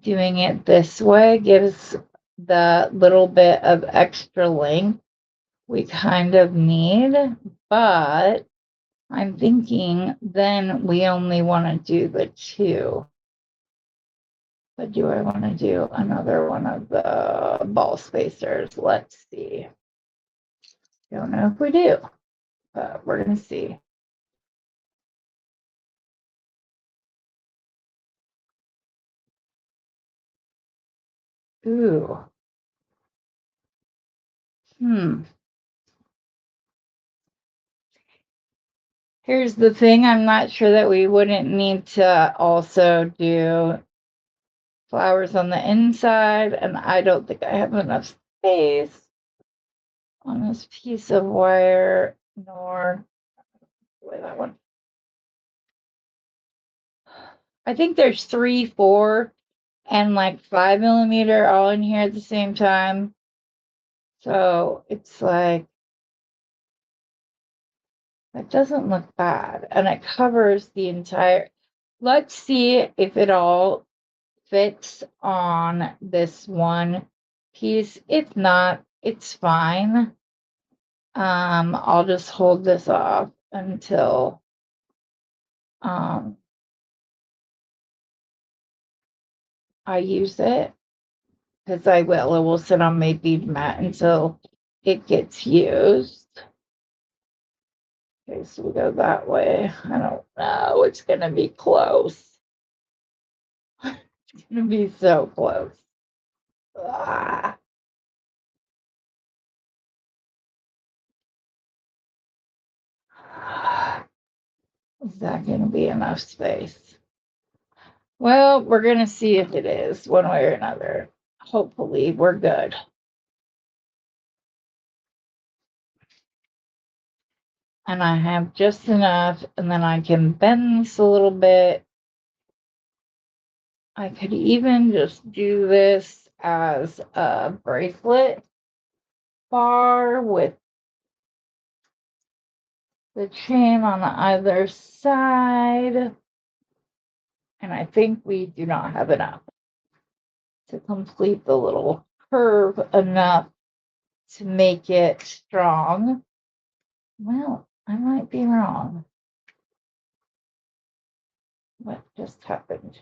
Speaker 1: doing it this way gives the little bit of extra length we kind of need, but I'm thinking then we only want to do the 2. But do I want to do another one of the ball spacers? Let's see. Don't know if we do, but we're going to see. Ooh. Here's the thing. I'm not sure that we wouldn't need to also do flowers on the inside, and I don't think I have enough space on this piece of wire, nor that one. I think there's 3, 4, and like 5mm all in here at the same time. So it's like, that doesn't look bad. And it covers the entire, let's see if it all fits on this one piece. If not, it's fine. I'll just hold this off until I use it, because I will. It will sit on my bead mat until it gets used. Okay, so we go that way. I don't know. It's gonna be close. It's gonna be so close. Ah. Is that gonna be enough space? Well, we're gonna see if it is one way or another. Hopefully, we're good. And I have just enough, and then I can bend this a little bit. I could even just do this as a bracelet bar with the chain on either side. And I think we do not have enough to complete the little curve enough to make it strong. Well, I might be wrong. What just happened?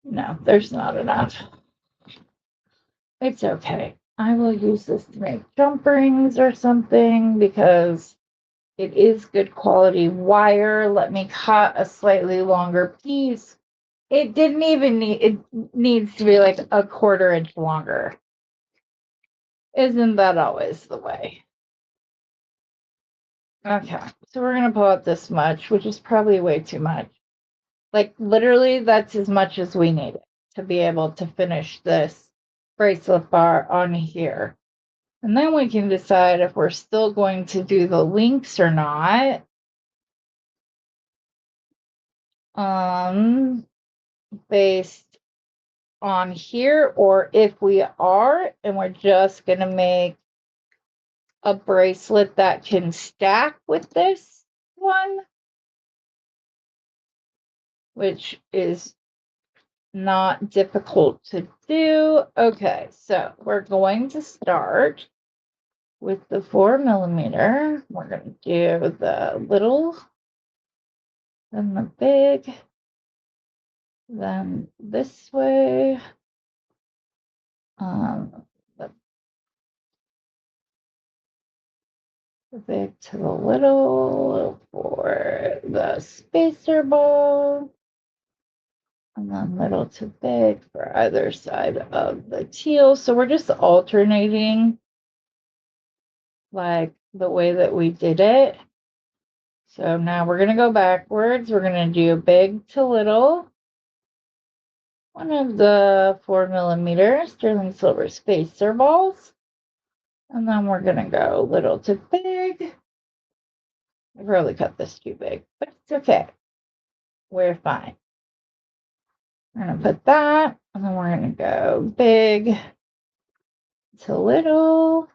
Speaker 1: No, there's not enough. It's okay. I will use this to make jump rings or something because it is good quality wire. Let me cut a slightly longer piece. It didn't even need, it needs to be like a 1/4 inch longer. Isn't that always the way? Okay, so we're going to pull out this much, which is probably way too much. Like, literally, that's as much as we need to be able to finish this bracelet bar on here. And then we can decide if we're still going to do the links or not. Based on here, or if we are, and we're just going to make a bracelet that can stack with this one, which is not difficult to do. Okay, so we're going to start with the 4mm. We're going to do the little, then the big, then this way, the big to the little for the spacer ball, and then little to big for either side of the teal. So we're just alternating like the way that we did it. So now we're going to go backwards. We're going to do big to little. One of the 4mm sterling silver spacer balls. And then we're going to go little to big. I really cut this too big, but it's okay. We're fine. We're going to put that, and then we're going to go big to little.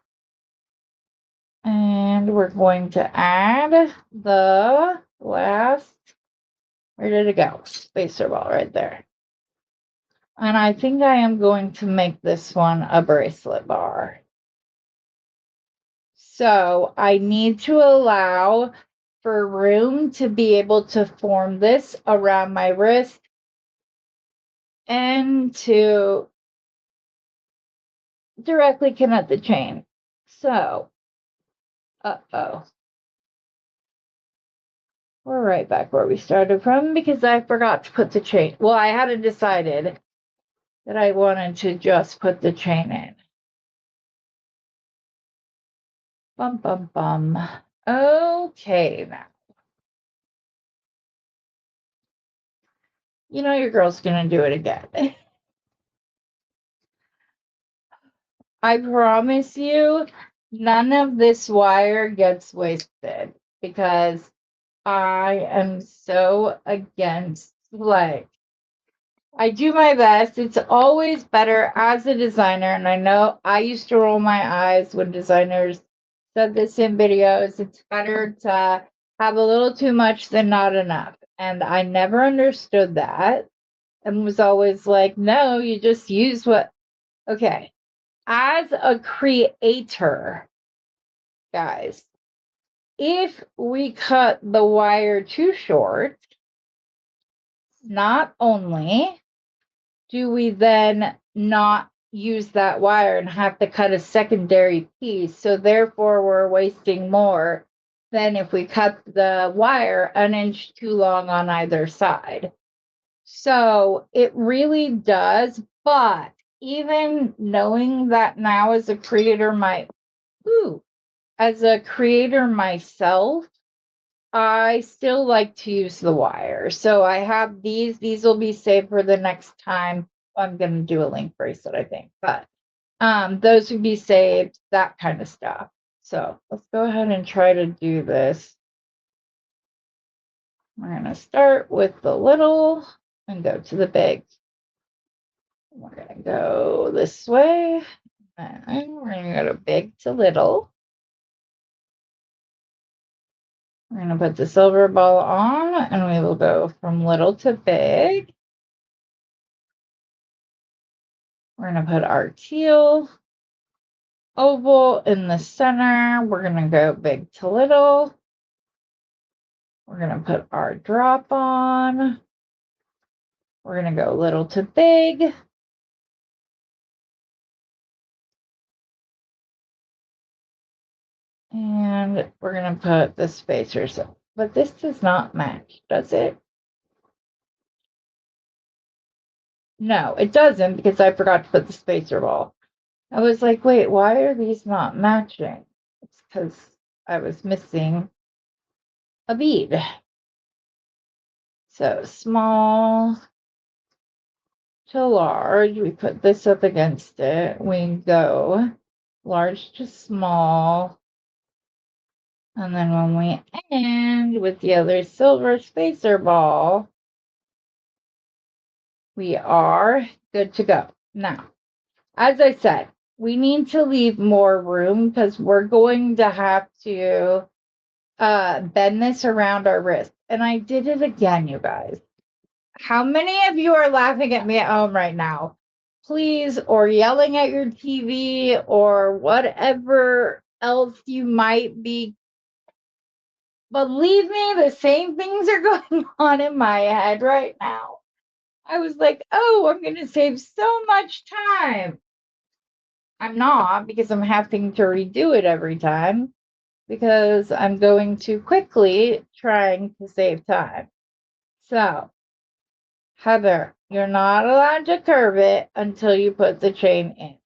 Speaker 1: And we're going to add the last, where did it go? Spacer ball right there. And I think I am going to make this one a bracelet bar. So I need to allow for room to be able to form this around my wrist and to directly connect the chain. So, we're right back where we started from because I forgot to put the chain. Well, I hadn't decided that I wanted to just put the chain in. Bum, bum, bum. Okay, now. You know your girl's going to do it again. I promise you, none of this wire gets wasted because I am so against, like, I do my best. It's always better as a designer. And I know I used to roll my eyes when designers said this in videos. It's better to have a little too much than not enough. And I never understood that and was always like, no, you just use what, okay. As a creator, guys, if we cut the wire too short, not only do we then not use that wire and have to cut a secondary piece, so therefore we're wasting more than if we cut the wire an inch too long on either side. So it really does, but even knowing that now as a creator, as a creator myself, I still like to use the wire. So I have these. These will be saved for the next time I'm going to do a link bracelet, I think. But those would be saved, that kind of stuff. So let's go ahead and try to do this. We're going to start with the little and go to the big. We're going to go this way. And we're going to go to big to little. We're going to put the silver ball on, and we will go from little to big. We're going to put our teal oval in the center. We're going to go big to little. We're going to put our drop on. We're going to go little to big. And we're going to put the spacers. But this does not match, does it? No, it doesn't because I forgot to put the spacer ball. I was like, wait, why are these not matching? It's because I was missing a bead. So small to large, we put this up against it. We go large to small. And then when we end with the other silver spacer ball, we are good to go. Now, as I said, we need to leave more room because we're going to have to bend this around our wrist. And I did it again, you guys. How many of you are laughing at me at home right now? Please, or yelling at your TV or whatever else you might be. Believe me, the same things are going on in my head right now. I was like, oh, I'm going to save so much time. I'm not, because I'm having to redo it every time because I'm going too quickly trying to save time. So, Heather, you're not allowed to curve it until you put the chain in.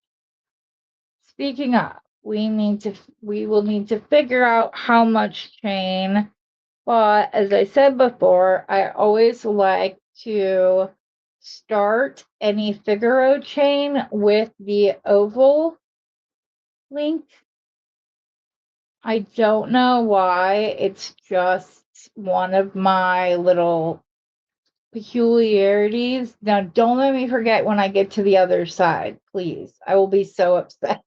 Speaker 1: Speaking of, we will need to figure out how much chain, but as I said before, I always like to start any Figaro chain with the oval link. I don't know why. It's just one of my little peculiarities. Now, don't let me forget when I get to the other side, please. I will be so upset.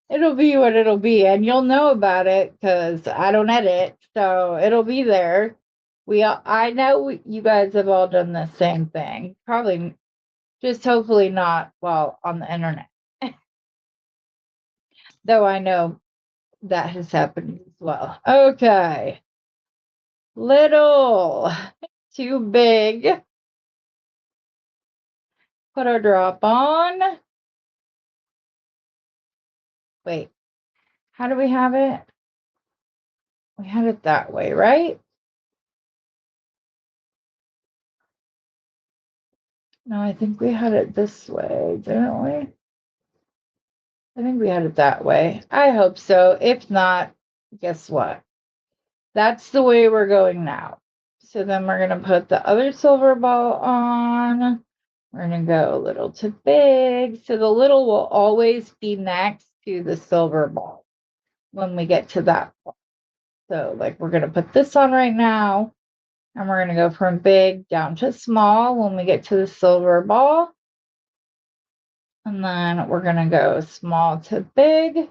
Speaker 1: It'll be what it'll be, and you'll know about it because I don't edit, so it'll be there. I know you guys have all done the same thing. Probably, just hopefully not while on the internet. Though I know that has happened as well. Okay. Little, too big. Put our drop on. Wait, how do we have it? We had it that way, right? No, I think we had it this way, didn't we? I think we had it that way. I hope so. If not, guess what? That's the way we're going now. So then we're going to put the other silver ball on. We're going to go a little to big. So the little will always be next to the silver ball when we get to that point. So like we're going to put this on right now. And we're going to go from big down to small when we get to the silver ball. And then we're going to go small to big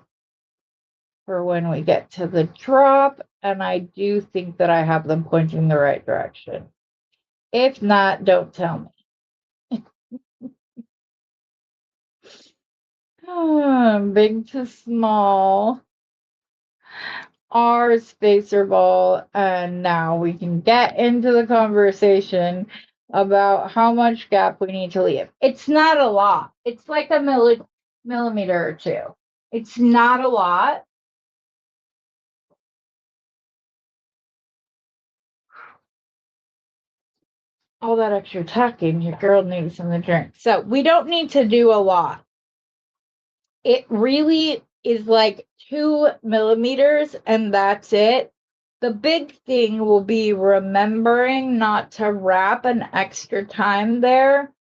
Speaker 1: for when we get to the drop. And I do think that I have them pointing the right direction. If not, don't tell me. Big to small. Our spacer ball. And now we can get into the conversation about how much gap we need to leave. It's not a lot. It's like a millimeter or two. It's not a lot. All that extra talking, your girl needs something to drink. So we don't need to do a lot. It really is like 2 millimeters and that's it. The big thing will be remembering not to wrap an extra time there.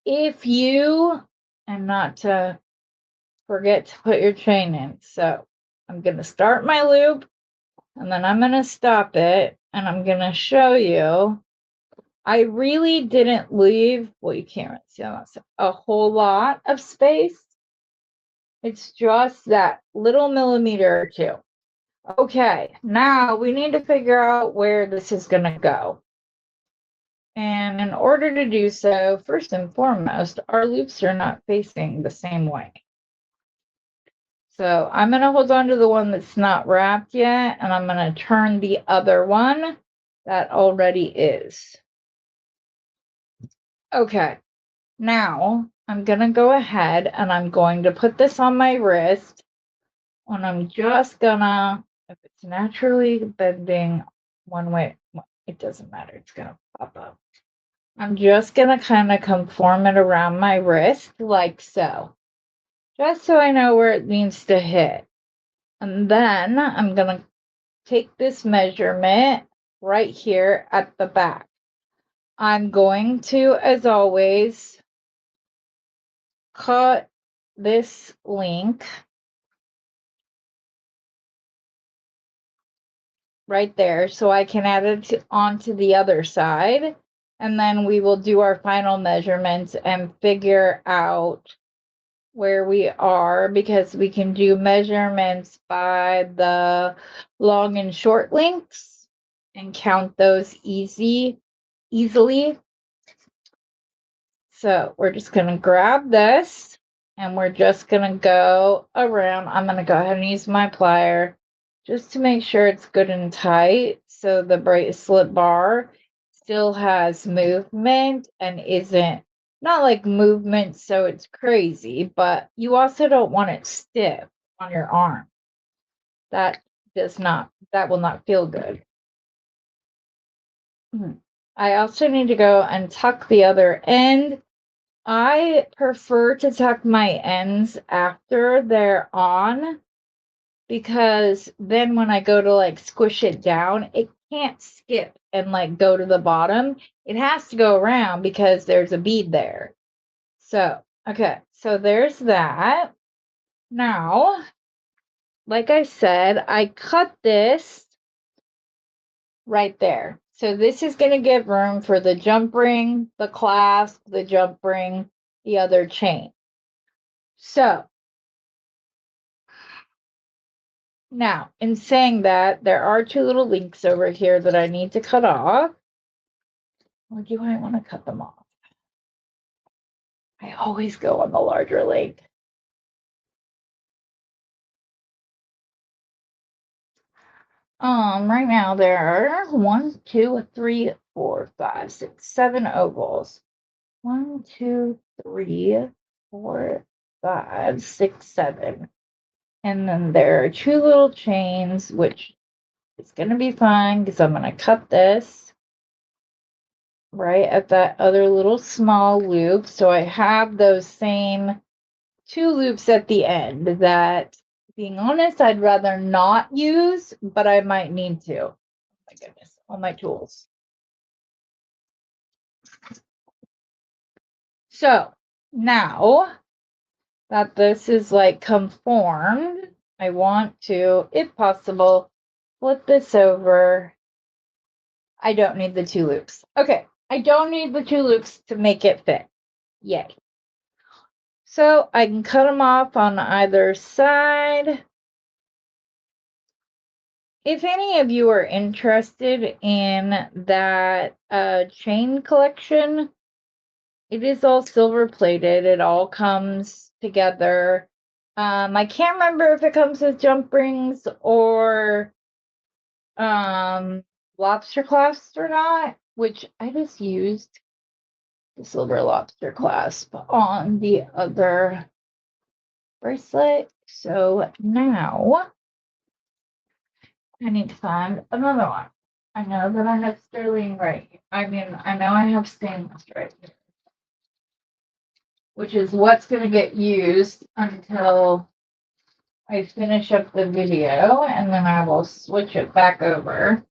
Speaker 1: If you, and not to forget to put your chain in. So I'm going to start my loop and then I'm going to stop it and I'm going to show you. I really didn't leave, well, you can't really see on that side, a whole lot of space. It's just that little millimeter or two. Okay, now we need to figure out where this is going to go. And in order to do so, first and foremost, our loops are not facing the same way. So I'm going to hold on to the one that's not wrapped yet, and I'm going to turn the other one that already is. Okay, now I'm going to go ahead and I'm going to put this on my wrist, and I'm just going to, if it's naturally bending one way, it doesn't matter, it's going to pop up. I'm just going to kind of conform it around my wrist like so, just so I know where it needs to hit. And then I'm going to take this measurement right here at the back. I'm going to, as always, cut this link right there so I can add it onto the other side. And then we will do our final measurements and figure out where we are, because we can do measurements by the long and short links and count those easily. So we're just going to grab this and we're just going to go around. I'm going to go ahead and use my plier just to make sure it's good and tight, so the bracelet bar still has movement and isn't not like movement so it's crazy, but you also don't want it stiff on your arm. That will not feel good. I also need to go and tuck the other end. I prefer to tuck my ends after they're on, because then when I go to like squish it down, it can't skip and like go to the bottom. It has to go around because there's a bead there. So, okay, so there's that. Now, like I said, I cut this right there. So this is going to give room for the jump ring, the clasp, the jump ring, the other chain. So now, in saying that, there are two little links over here that I need to cut off. Or do I want to cut them off? I always go on the larger link. Right now there are 1, 2, 3, 4, 5, 6, 7 ovals. 1, 2, 3, 4, 5, 6, 7. And then there are two little chains, which is going to be fine because I'm going to cut this right at that other little small loop. So I have those same two loops at the end that, being honest, I'd rather not use, but I might need to. Oh my goodness, all my tools. So now that this is like conformed, I want to, if possible, flip this over. I don't need the two loops. Okay, I don't need the two loops to make it fit. Yay. So I can cut them off on either side. If any of you are interested in that chain collection, it is all silver plated. It all comes together. I can't remember if it comes with jump rings or lobster clasps or not, which I just used the silver lobster clasp on the other bracelet. So now I need to find another one. I know that I have sterling right here. I mean, I know I have stainless right here, which is what's going to get used until I finish up the video, and then I will switch it back over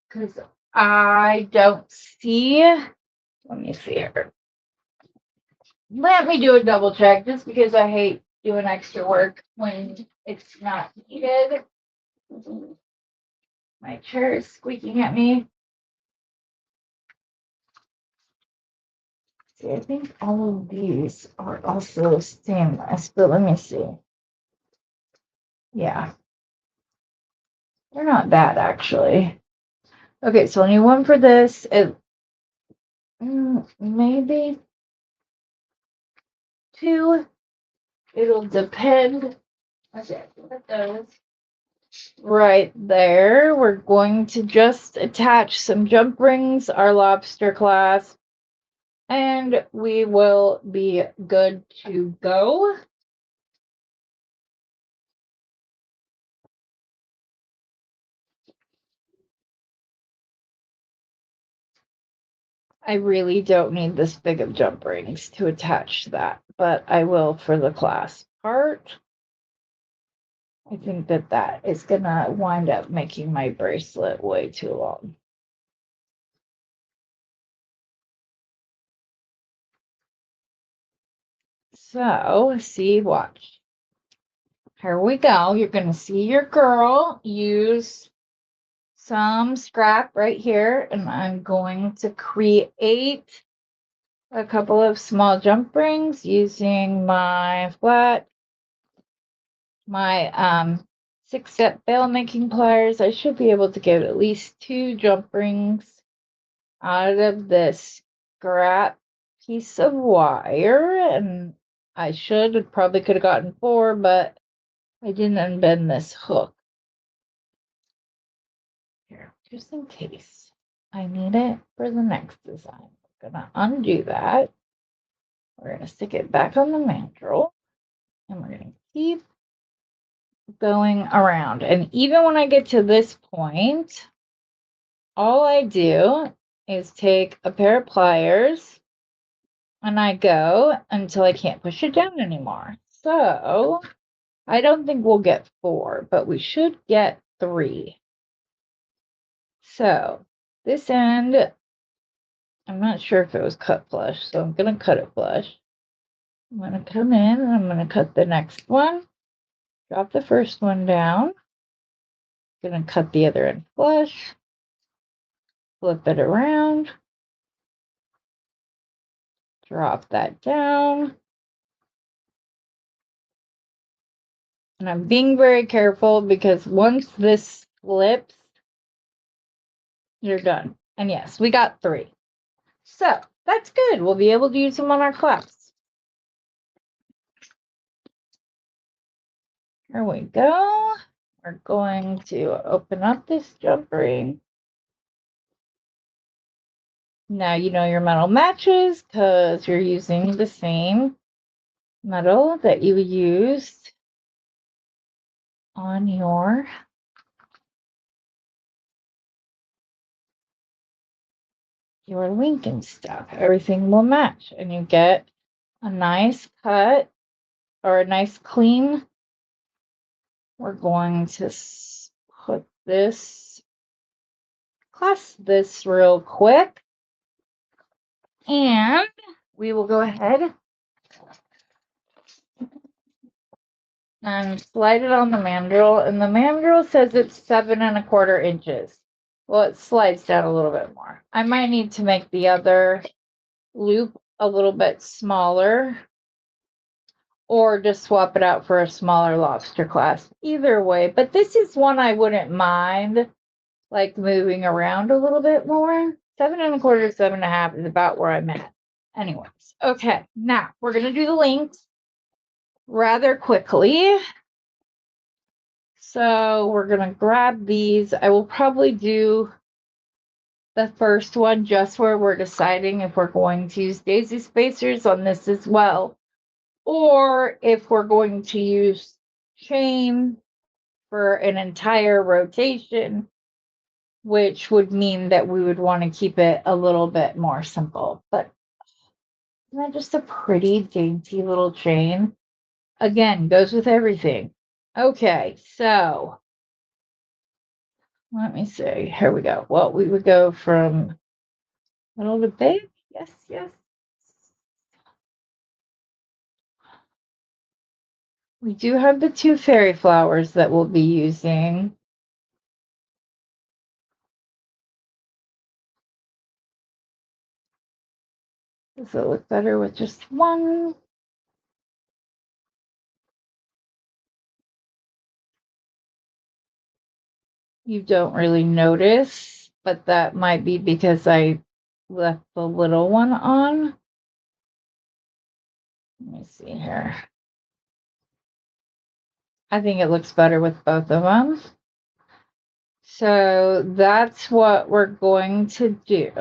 Speaker 1: because I don't see. Let me see here. Let me do a double check just because I hate doing extra work when it's not needed. My chair is squeaking at me. See, I think all of these are also stainless, but let me see. Yeah. They're not bad, actually. Okay, so I need one for this. Maybe two. It'll depend. Okay, put those right there. We're going to just attach some jump rings, our lobster clasp, and we will be good to go. I really don't need this big of jump rings to attach that, but I will for the clasp part. I think that is gonna wind up making my bracelet way too long. So, see, watch. Here we go. You're gonna see your girl use some scrap right here, and I'm going to create a couple of small jump rings using my 6-step bail making pliers. I should be able to get at least 2 jump rings out of this scrap piece of wire, and I probably could have gotten 4, but I didn't unbend this hook. Here, just in case I need it for the next design. I'm gonna undo that. We're gonna stick it back on the mandrel, and we're gonna keep going around. And even when I get to this point, all I do is take a pair of pliers and I go until I can't push it down anymore. So I don't think we'll get 4, but we should get 3. So this end, I'm not sure if it was cut flush, so I'm going to cut it flush. I'm going to come in and I'm going to cut the next one, drop the first one down, going to cut the other end flush, flip it around, drop that down. And I'm being very careful because once this flips, you're done. And yes, we got 3. So that's good. We'll be able to use them on our clasps. Here we go. We're going to open up this jump ring. Now you know your metal matches because you're using the same metal that you used on your link and stuff. Everything will match and you get a nice cut or a nice clean. We're going to clasp this real quick, and we will go ahead and slide it on the mandrel, and the mandrel says it's 7 1/4 inches. Well, it slides down a little bit more. I might need to make the other loop a little bit smaller or just swap it out for a smaller lobster clasp. Either way, but this is one I wouldn't mind like moving around a little bit more. 7 1/4, 7 1/2 is about where I'm at. Anyways, okay, now we're gonna do the links rather quickly. So we're gonna grab these. I will probably do the first one just where we're deciding if we're going to use daisy spacers on this as well, or if we're going to use chain for an entire rotation, which would mean that we would want to keep it a little bit more simple. But isn't that just a pretty dainty little chain? Again, goes with everything. Okay, so let me see. Here we go. Well, we would go from little to big. Yes, yes. We do have the 2 fairy flowers that we'll be using. Does it look better with just one? You don't really notice, but that might be because I left the little one on. Let me see here. I think it looks better with both of them. So that's what we're going to do.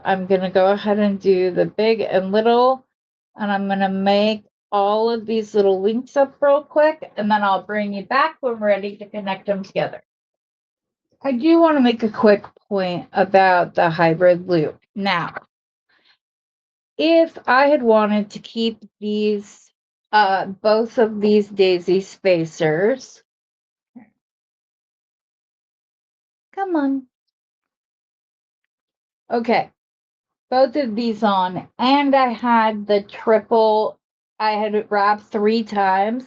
Speaker 1: I'm going to go ahead and do the big and little, and I'm going to make all of these little links up real quick, and then I'll bring you back when we're ready to connect them together. I do want to make a quick point about the hybrid loop. Now, if I had wanted to keep these, both of these daisy spacers, Come on. Okay. Both of these on. And I had the triple. I had it wrapped 3 times.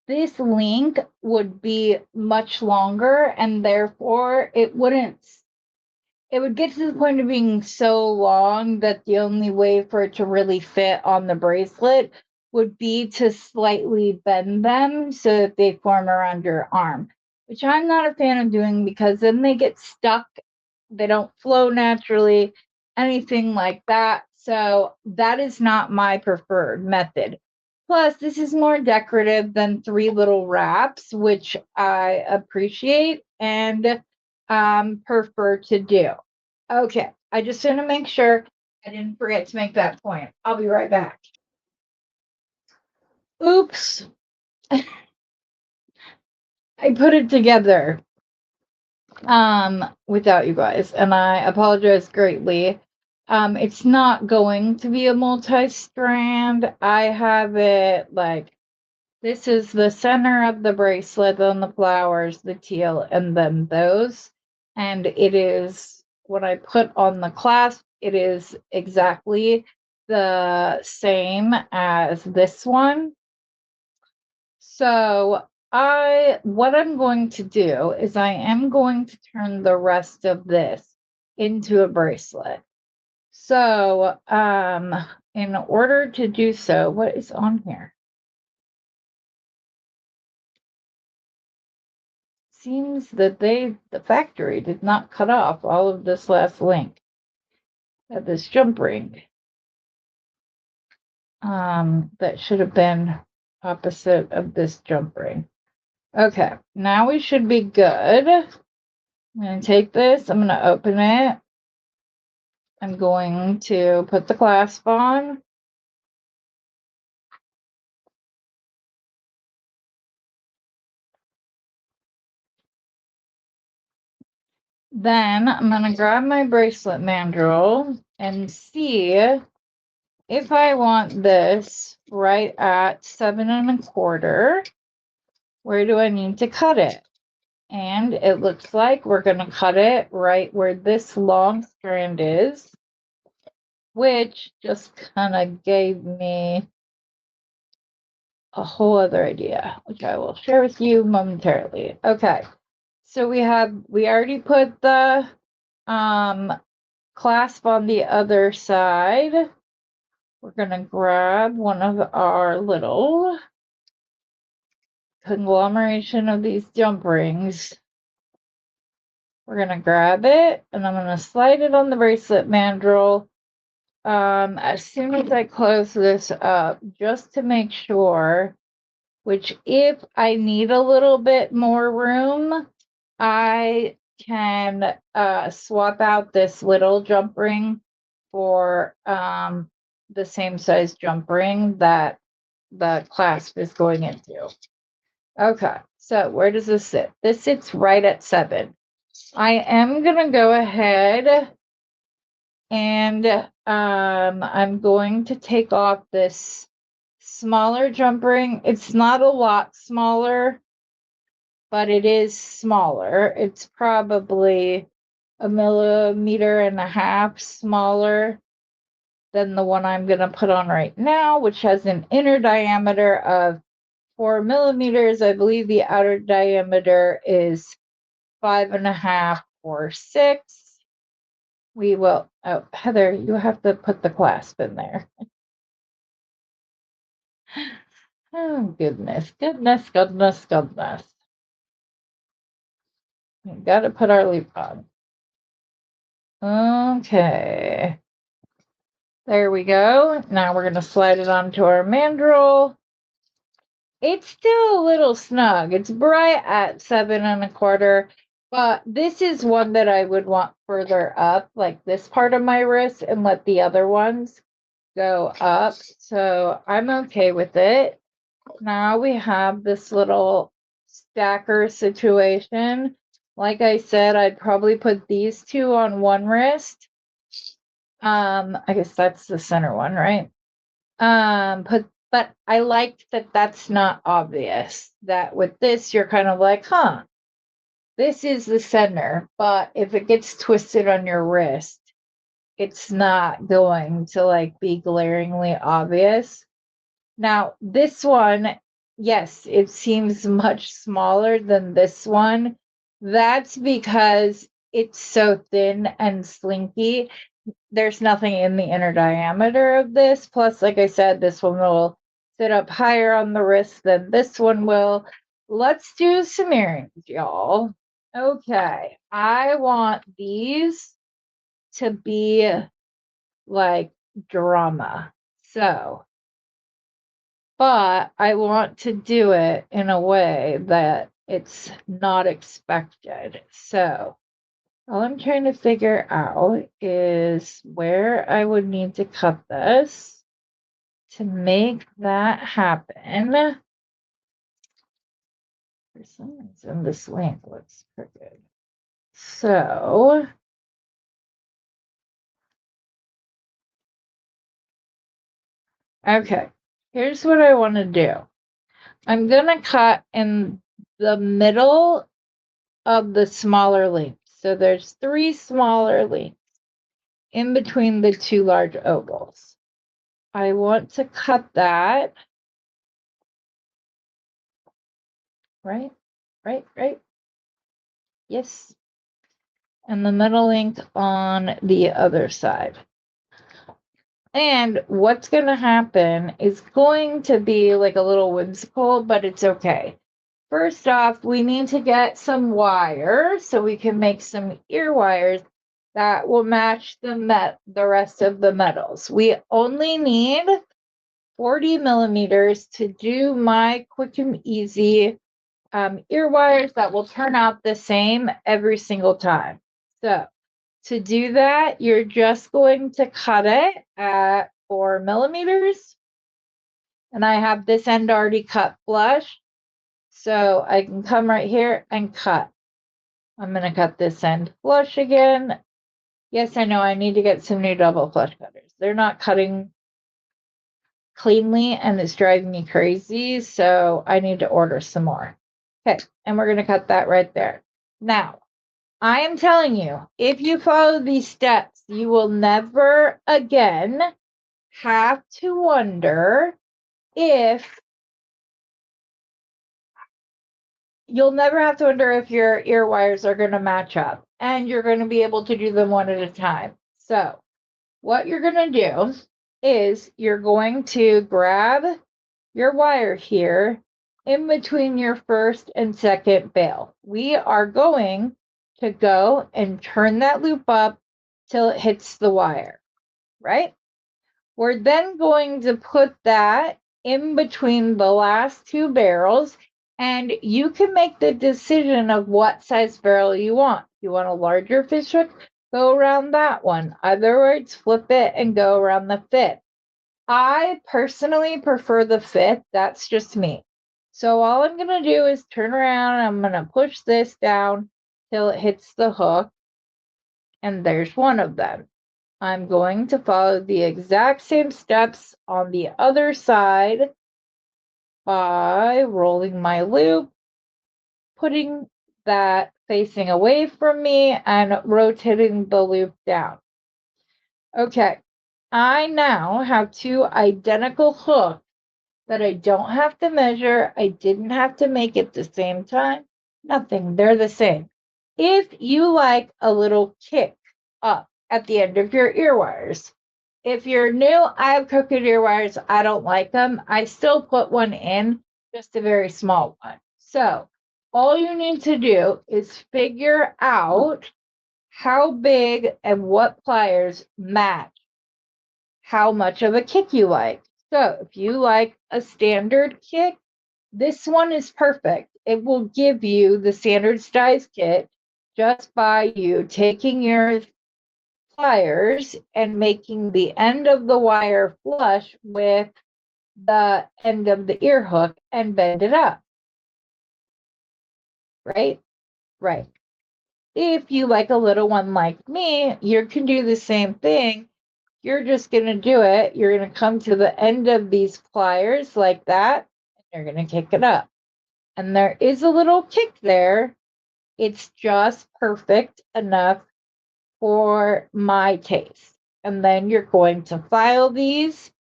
Speaker 1: This link would be much longer, and therefore it would get to the point of being so long that the only way for it to really fit on the bracelet would be to slightly bend them so that they form around your arm, which I'm not a fan of doing because then they get stuck. They don't flow naturally, anything like that. So that is not my preferred method. Plus, this is more decorative than 3 little wraps, which I appreciate and prefer to do. Okay, I just want to make sure I didn't forget to make that point. I'll be right back. Oops. I put it together without you guys, and I apologize greatly. It's not going to be a multi-strand. I have it like this is the center of the bracelet, then the flowers, the teal, and then those. And it is when I put on the clasp, it is exactly the same as this one. So what I'm going to do is I am going to turn the rest of this into a bracelet. So in order to do so, what is on here? Seems that the factory did not cut off all of this last link of this jump ring. That should have been opposite of this jump ring. Okay, now we should be good. I'm going to take this, I'm going to open it. I'm going to put the clasp on. Then I'm going to grab my bracelet mandrel and see if I want this right at 7 1/4. Where do I need to cut it? And it looks like we're going to cut it right where this long strand is, which just kind of gave me a whole other idea, which I will share with you momentarily. Okay, so we already put the clasp on the other side. We're going to grab one of our little conglomeration of these jump rings. We're going to grab it, and I'm going to slide it on the bracelet mandrel as soon as I close this up, just to make sure, which if I need a little bit more room, I can swap out this little jump ring for the same size jump ring that the clasp is going into. Okay, so where does this sit? This sits right at 7. I am gonna go ahead and I'm going to take off this smaller jump ring. It's not a lot smaller, but it is smaller. It's probably 1.5 millimeters smaller than the one I'm going to put on right now, which has an inner diameter of 4 millimeters. I believe the outer diameter is 5.5 or 6. We will, oh, Heather, you have to put the clasp in there. Oh, goodness, goodness, goodness, goodness. We got to put our loop on. Okay. There we go. Now we're going to slide it onto our mandrel. It's still a little snug. It's bright at 7 1/4, but this is one that I would want further up, like this part of my wrist, and let the other ones go up. So I'm okay with it. Now we have this little stacker situation. Like I said, I'd probably put these 2 on one wrist. I guess that's the center one, right? But I liked that that's not obvious. That with this, you're kind of like, huh, this is the center, but if it gets twisted on your wrist, it's not going to like be glaringly obvious. Now, this one, yes, it seems much smaller than this one. That's because it's so thin and slinky. There's nothing in the inner diameter of this. Plus, like I said, this one will sit up higher on the wrist than this one will. Let's do some earrings, y'all. Okay, I want these to be like drama. So, but I want to do it in a way that it's not expected. So, all I'm trying to figure out is where I would need to cut this to make that happen. For some reason, this length looks crooked. So, okay, here's what I want to do. I'm going to cut in the middle of the smaller links. So there's 3 smaller links in between the 2 large ovals. I want to cut that. Right. Yes. And the middle link on the other side. And what's going to happen is going to be like a little whimsical, but it's okay. First off, we need to get some wire so we can make some ear wires that will match the rest of the metals. We only need 40 millimeters to do my quick and easy ear wires that will turn out the same every single time. So to do that, you're just going to cut it at 4 millimeters. And I have this end already cut flush. So I can come right here and cut. I'm going to cut this end flush again. Yes, I know I need to get some new double flush cutters. They're not cutting cleanly and it's driving me crazy. So I need to order some more. Okay, and we're going to cut that right there. Now, I am telling you, if you follow these steps, you will never again have to wonder if your ear wires are going to match up, and you're going to be able to do them one at a time. So what you're going to do is you're going to grab your wire here in between your first and second bail. We are going to go and turn that loop up till it hits the wire, right? We're then going to put that in between the last 2 barrels, and you can make the decision of what size barrel you want. You want a larger fish hook? Go around that one. Other words, flip it and go around the 5th. I personally prefer the 5th. That's just me. So all I'm going to do is turn around and I'm going to push this down till it hits the hook. And there's one of them. I'm going to follow the exact same steps on the other side by rolling my loop, putting that facing away from me, and rotating the loop down. Okay, I now have 2 identical hooks that I don't have to measure. I didn't have to make it the same time. Nothing. They're the same. If you like a little kick up at the end of your ear wires, if you're new, I have crooked ear wires. I don't like them. I still put one in, just a very small one. So all you need to do is figure out how big and what pliers match how much of a kick you like. So if you like a standard kick, this one is perfect. It will give you the standard size kit just by you taking your pliers and making the end of the wire flush with the end of the ear hook and bend it up. Right? Right. If you like a little one like me, you can do the same thing. You're just going to do it. You're going to come to the end of these pliers like that, and you're going to kick it up. And there is a little kick there, It's just perfect enough for my taste. And then you're going to file these,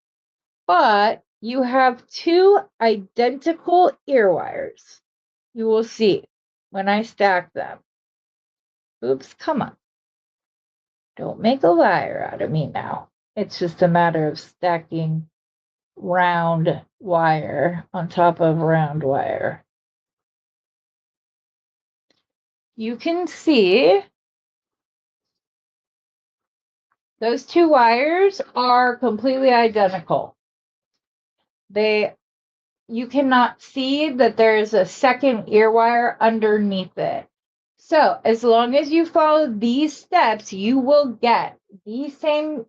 Speaker 1: but you have two identical ear wires. You will see when I stack them. Oops, come on. Don't make a liar out of me now. It's just a matter of stacking round wire on top of round wire. You can see those two wires are completely identical. You cannot see that there's a second ear wire underneath it. So as long as you follow these steps, you will get the same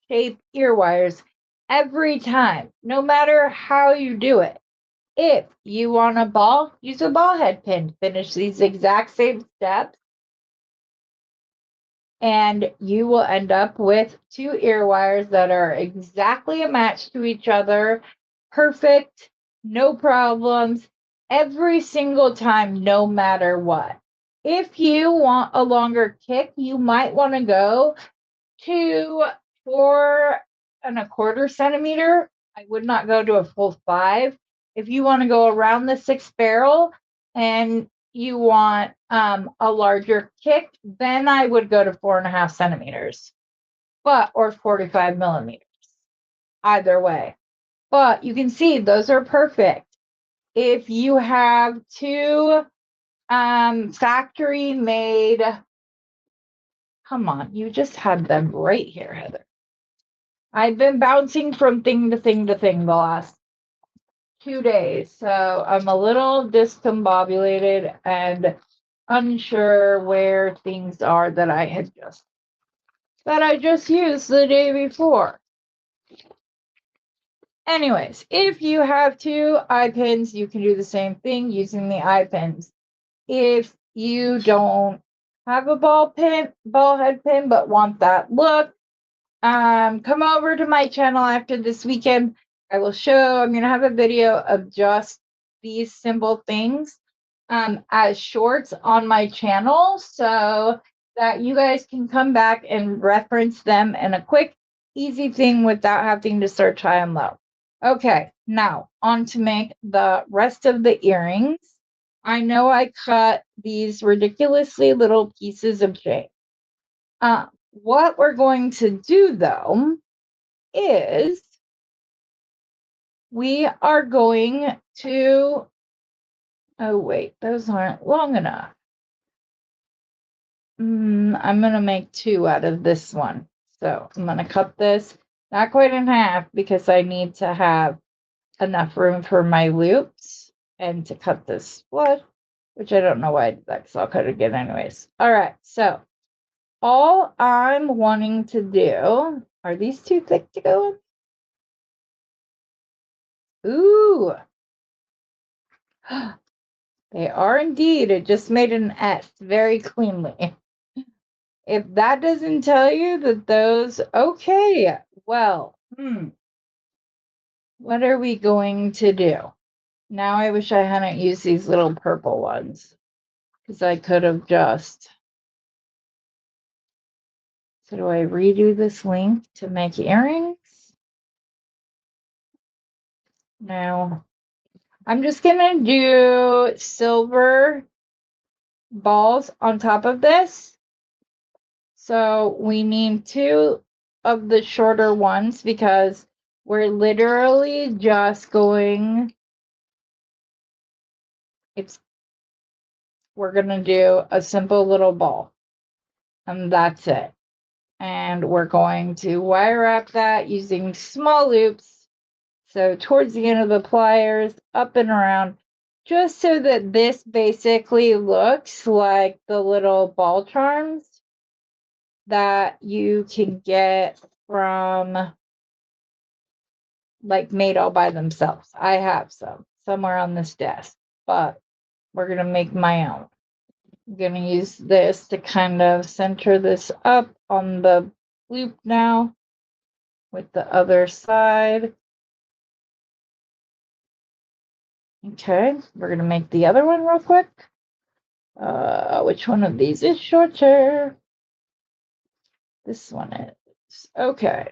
Speaker 1: shape ear wires every time, no matter how you do it. If you want a ball, use a ball head pin. Finish these exact same steps, and you will end up with two ear wires that are exactly a match to each other. Perfect, no problems, every single time, no matter what. If you want a longer kick, you might want to go to 4¼ centimeter. I would not go to a full 5. If you want to go around the 6 barrel and you want a larger kick, then I would go to 4½ centimeters, or 45 millimeters, either way. But you can see those are perfect. If you have two factory made, come on, you just had them right here, Heather. I've been bouncing from thing to thing to thing the last 2 days, so I'm a little discombobulated and unsure where things are that I just used the day before. Anyways, if you have two eye pins, you can do the same thing using the eye pins. If you don't have a ball head pin, but want that look, come over to my channel after this weekend. I'm going to have a video of just these simple things as shorts on my channel so that you guys can come back and reference them in a quick, easy thing without having to search high and low. Okay, now on to make the rest of the earrings. I know I cut these ridiculously little pieces of chain. What we're going to do, though, is we are going to, oh wait, those aren't long enough. I'm going to make 2 out of this one. So I'm going to cut this not quite in half because I need to have enough room for my loops and to cut this split, which I don't know why I did that because I'll cut it again anyways. All right, so all I'm wanting to do, are these too thick to go in? Ooh. They are indeed. It just made an S very cleanly. If that doesn't tell you that those, okay, well, what are we going to do? Now I wish I hadn't used these little purple ones because I could have just. So do I redo this link to make earrings? No. I'm just going to do silver balls on top of this. So we need 2 of the shorter ones because we're literally just going, we're going to do a simple little ball and that's it. And we're going to wire wrap that using small loops. So towards the end of the pliers, up and around, just so that this basically looks like the little ball charms that you can get from like made all by themselves. I have some somewhere on this desk, but we're going to make my own. I'm going to use this to kind of center this up on the loop now with the other side. Okay, we're going to make the other one real quick. Which one of these is shorter? This one is. Okay.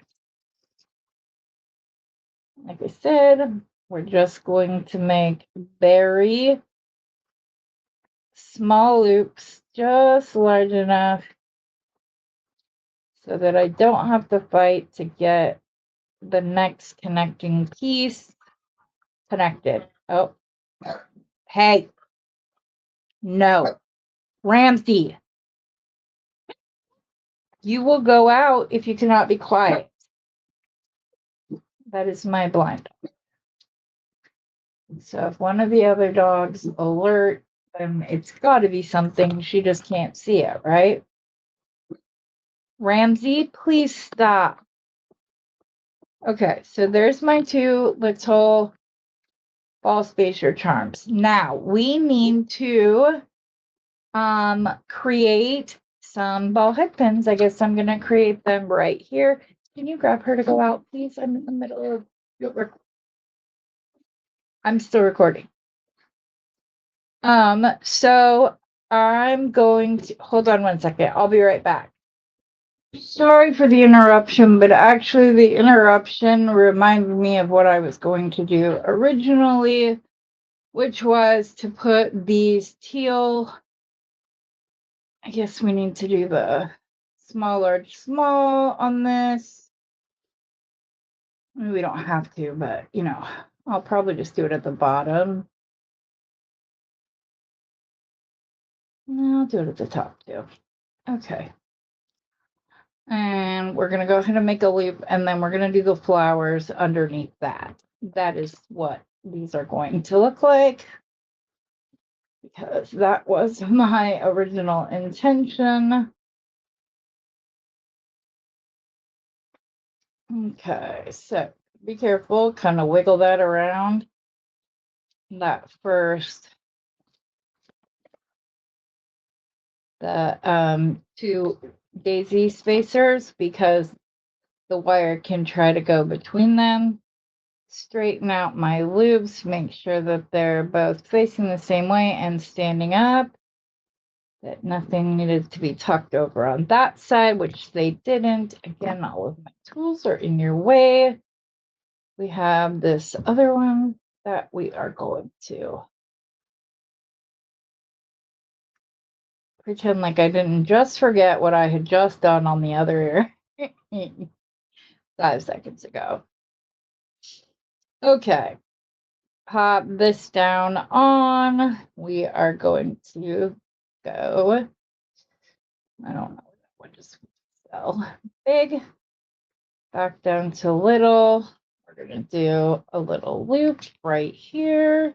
Speaker 1: Like I said, we're just going to make very small loops, just large enough so that I don't have to fight to get the next connecting piece connected. Oh, hey, no, Ramsey, you will go out if you cannot be quiet. That is my blind. So if one of the other dogs alert, then it's got to be something. She just can't see it, right? Ramsey, please stop. Okay, so there's my two little ball spacer charms. Now we need to create some ball head pins. I guess I'm gonna create them right here. Can you grab her to go out, please? I'm in the middle of I'm still recording. So I'm going to hold on one second. I'll be right back. Sorry for the interruption, but actually the interruption reminded me of what I was going to do originally, which was to put these teal. I guess we need to do the small, large, small on this. We don't have to, but you know, I'll probably just do it at the bottom. No, I'll do it at the top too. Okay. And we're going to go ahead and make a loop, and then we're going to do the flowers underneath that. That is what these are going to look like, because that was my original intention. Okay, so be careful, kind of wiggle that around. That first, the two daisy spacers, because the wire can try to go between them. Straighten out my loops, make sure that they're both facing the same way and standing up, that nothing needed to be tucked over on that side, which they didn't. Again, all of my tools are in your way. We have this other one that we are going to pretend like I didn't just forget what I had just done on the other 5 seconds ago. Okay, pop this down on. We are going to go, I don't know what just fell. Big, back down to little. We're going to do a little loop right here.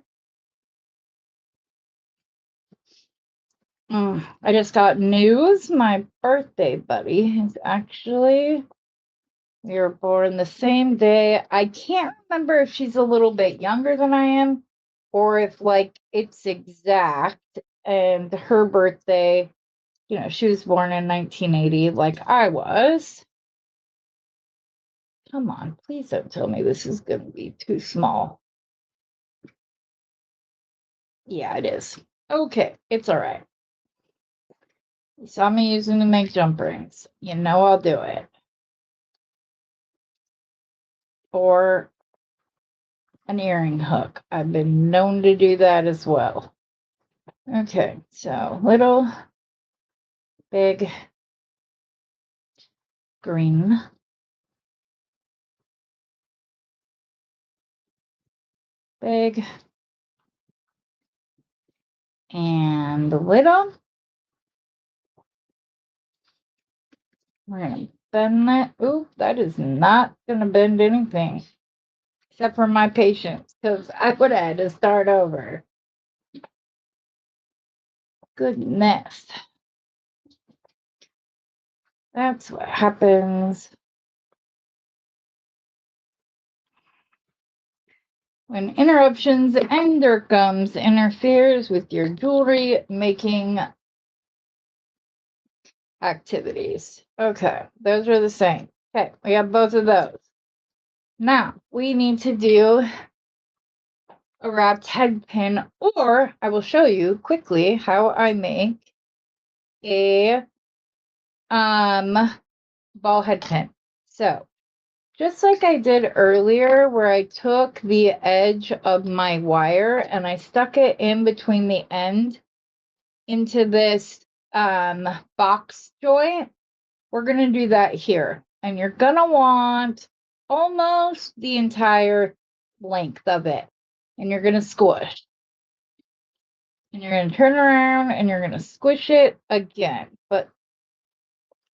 Speaker 1: I just got news. My birthday buddy is actually, we were born the same day. I can't remember if she's a little bit younger than I am or if like it's exact. And her birthday, you know, she was born in 1980 like I was. Come on, please don't tell me this is going to be too small. Yeah, it is. Okay, it's all right. You saw me using to make jump rings. You know I'll do it. Or an earring hook. I've been known to do that as well. Okay, so little, big, green, big, and little. We're going to bend that. Ooh, that is not going to bend anything. Except for my patience, because I would have had to start over. Goodness. That's what happens when interruptions and Durkums interferes with your jewelry making activities. Okay, those are the same. Okay, we have both of those. Now we need to do a wrapped head pin, or I will show you quickly how I make a ball head pin. So just like I did earlier, where I took the edge of my wire and I stuck it in between the end into this box joint, we're going to do that here. And you're going to want almost the entire length of it. And you're going to squish. And you're going to turn around and you're going to squish it again, but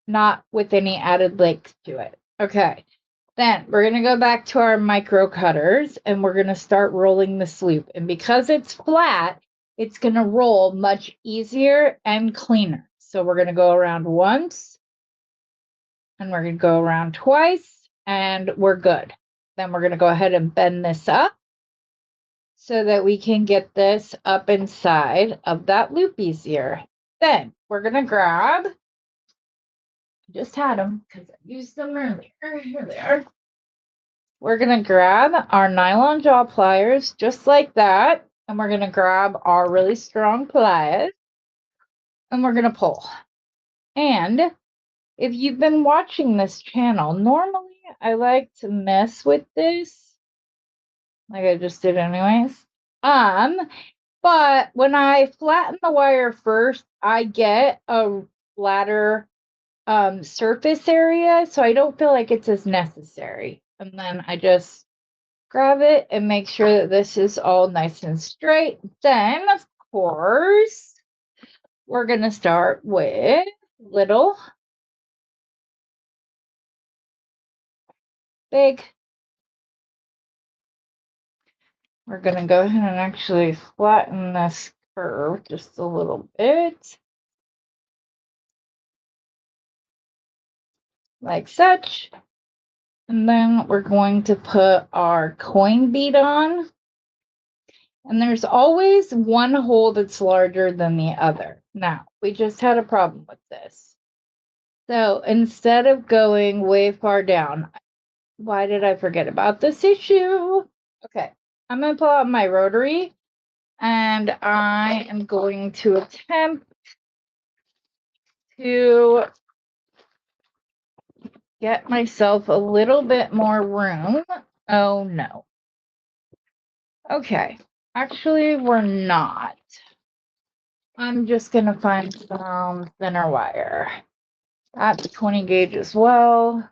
Speaker 1: not with any added length to it. Okay. Then we're going to go back to our micro cutters and we're going to start rolling this loop. And because it's flat, it's going to roll much easier and cleaner. So we're going to go around once and we're going to go around twice and we're good. Then we're going to go ahead and bend this up so that we can get this up inside of that loop easier. Then we're going to grab, I just had them because I used them earlier. Here they are. We're going to grab our nylon jaw pliers just like that. And we're going to grab our really strong pliers and we're going to pull. And if you've been watching this channel, normally I like to mess with this like I just did anyways. But when I flatten the wire first, I get a flatter surface area, so I don't feel like it's as necessary. And then I just grab it and make sure that this is all nice and straight. Then, of course, we're going to start with little, big. We're going to go ahead and actually flatten this curve just a little bit. Like such. And then we're going to put our coin bead on. And there's always one hole that's larger than the other. Now, we just had a problem with this. So instead of going way far down, why did I forget about this issue? Okay, I'm going to pull out my rotary and I am going to attempt to get myself a little bit more room. Oh no. Okay, actually we're not. I'm just gonna find some thinner wire. That's 20 gauge as well.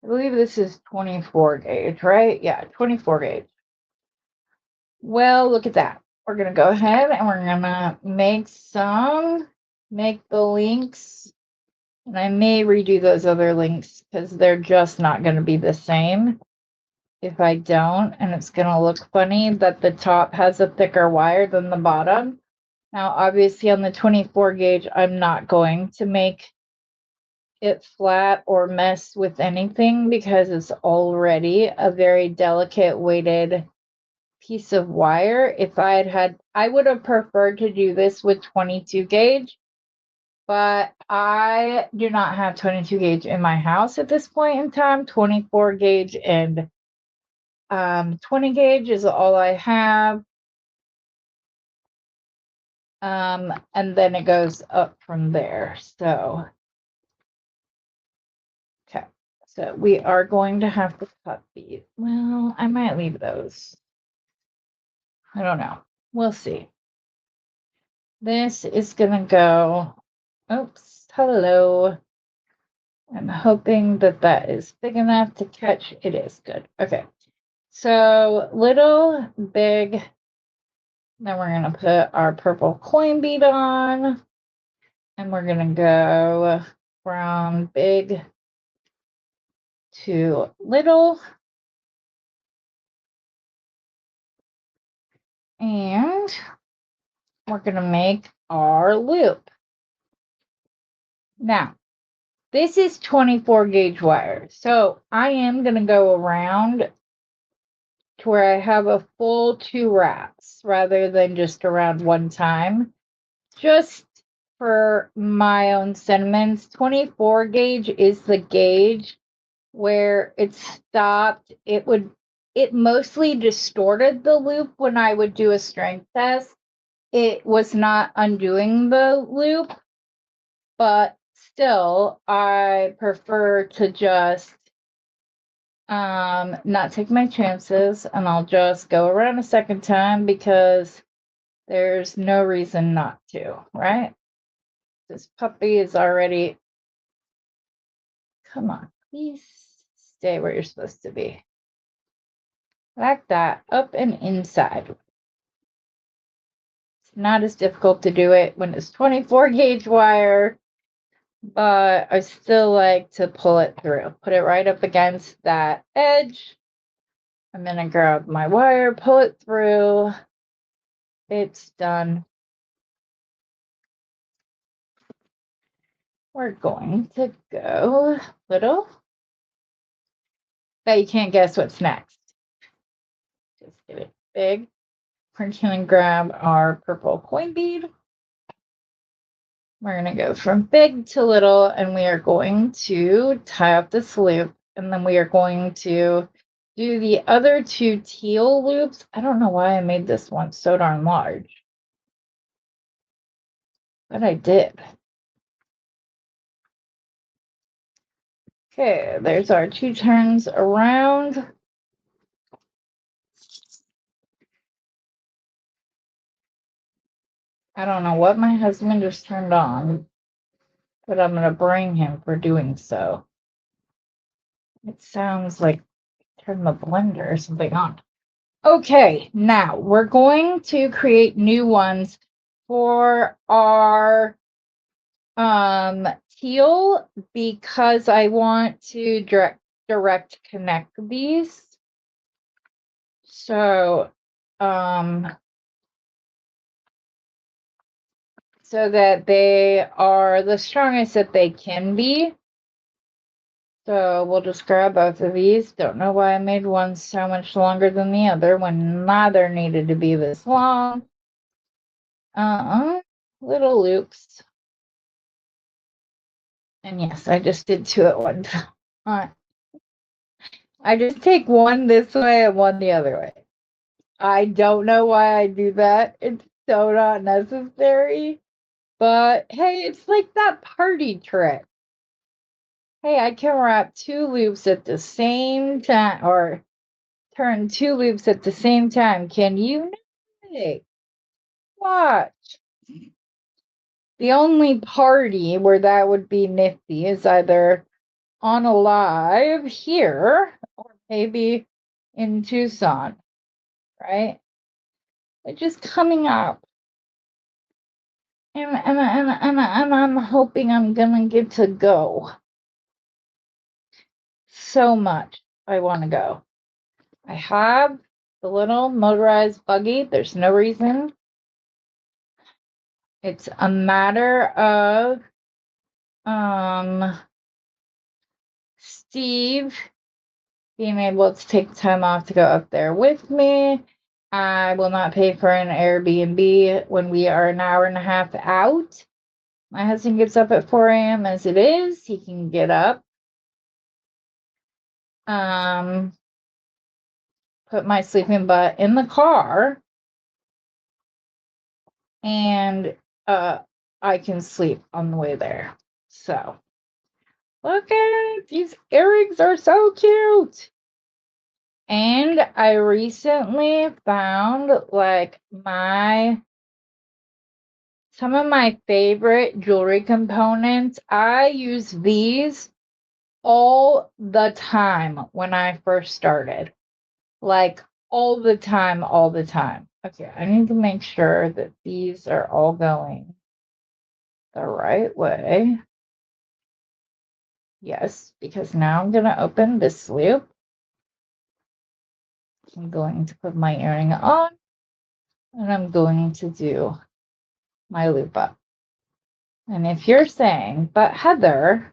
Speaker 1: I believe this is 24 gauge, right? Yeah, 24 gauge. Well, look at that. We're gonna go ahead and we're gonna make the links. And I may redo those other links because they're just not gonna be the same if I don't. And it's gonna look funny that the top has a thicker wire than the bottom. Now, obviously on the 24 gauge, I'm not going to make it flat or mess with anything because it's already a very delicate weighted piece of wire. If I would have preferred to do this with 22 gauge, but I do not have 22 gauge in my house at this point in time. 24 gauge and 20 gauge is all I have. And then it goes up from there. So, okay. So we are going to have to cut these. Well, I might leave those. I don't know. We'll see. This is going to go, oops, hello. I'm hoping that that is big enough to catch. It is good. Okay. So little, big. Then we're going to put our purple coin bead on. And we're going to go from big to little. And we're going to make our loop. Now, this is 24 gauge wire. So I am going to go around to where I have a full 2 wraps rather than just around one time. Just for my own sentiments, 24 gauge is the gauge where it stopped. it mostly distorted the loop when I would do a strength test. It was not undoing the loop, but still, I prefer to just not take my chances, and I'll just go around a second time because there's no reason not to, right? This puppy is already, come on, please stay where you're supposed to be. Like that, up and inside. It's not as difficult to do it when it's 24 gauge wire, but I still like to pull it through. Put it right up against that edge. I'm gonna grab my wire, pull it through. It's done. We're going to go little. Bet you can't guess what's next. Just get it big. We're going to grab our purple coin bead. We're going to go from big to little, and we are going to tie up this loop, and then we are going to do the other two teal loops. I don't know why I made this one so darn large, but I did. Okay, there's our 2 turns around. I don't know what my husband just turned on, but I'm going to bring him for doing so. It sounds like turn the blender or something on. Okay, now we're going to create new ones for our teal because I want to direct connect these. So so that they are the strongest that they can be. So we'll just grab both of these. Don't know why I made one so much longer than the other when neither needed to be this long. Little loops. And yes, I just did 2 at one time. I just take one this way and one the other way. I don't know why I do that. It's so not necessary. But hey, it's like that party trick. Hey, I can wrap 2 loops at the same time, or turn 2 loops at the same time. Can you? Hey, watch. The only party where that would be nifty is either on a live here or maybe in Tucson, right? But just coming up. And I'm hoping I'm gonna get to go. So much I want to go. I have the little motorized buggy. There's no reason. It's a matter of Steve being able to take time off to go up there with me. I will not pay for an Airbnb when we are an hour and a half out. My husband gets up at 4 a.m. as it is. He can get up. Put my sleeping butt in the car, and I can sleep on the way there. So look at it. These earrings are so cute. And I recently found like some of my favorite jewelry components. I use these all the time when I first started. Like all the time, all the time. Okay, I need to make sure that these are all going the right way. Yes, because now I'm going to open this loop. I'm going to put my earring on, and I'm going to do my loop up. And if you're saying, but Heather,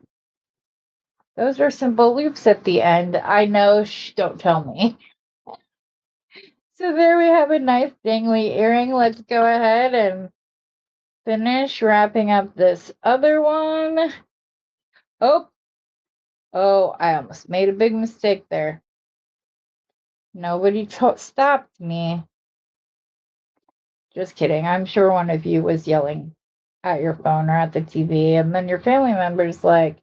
Speaker 1: those are simple loops at the end, I know, don't tell me. So there we have a nice dangly earring. Let's go ahead and finish wrapping up this other one. Oh, I almost made a big mistake there. Nobody stopped me. Just kidding. I'm sure one of you was yelling at your phone or at the TV, and then your family member's like,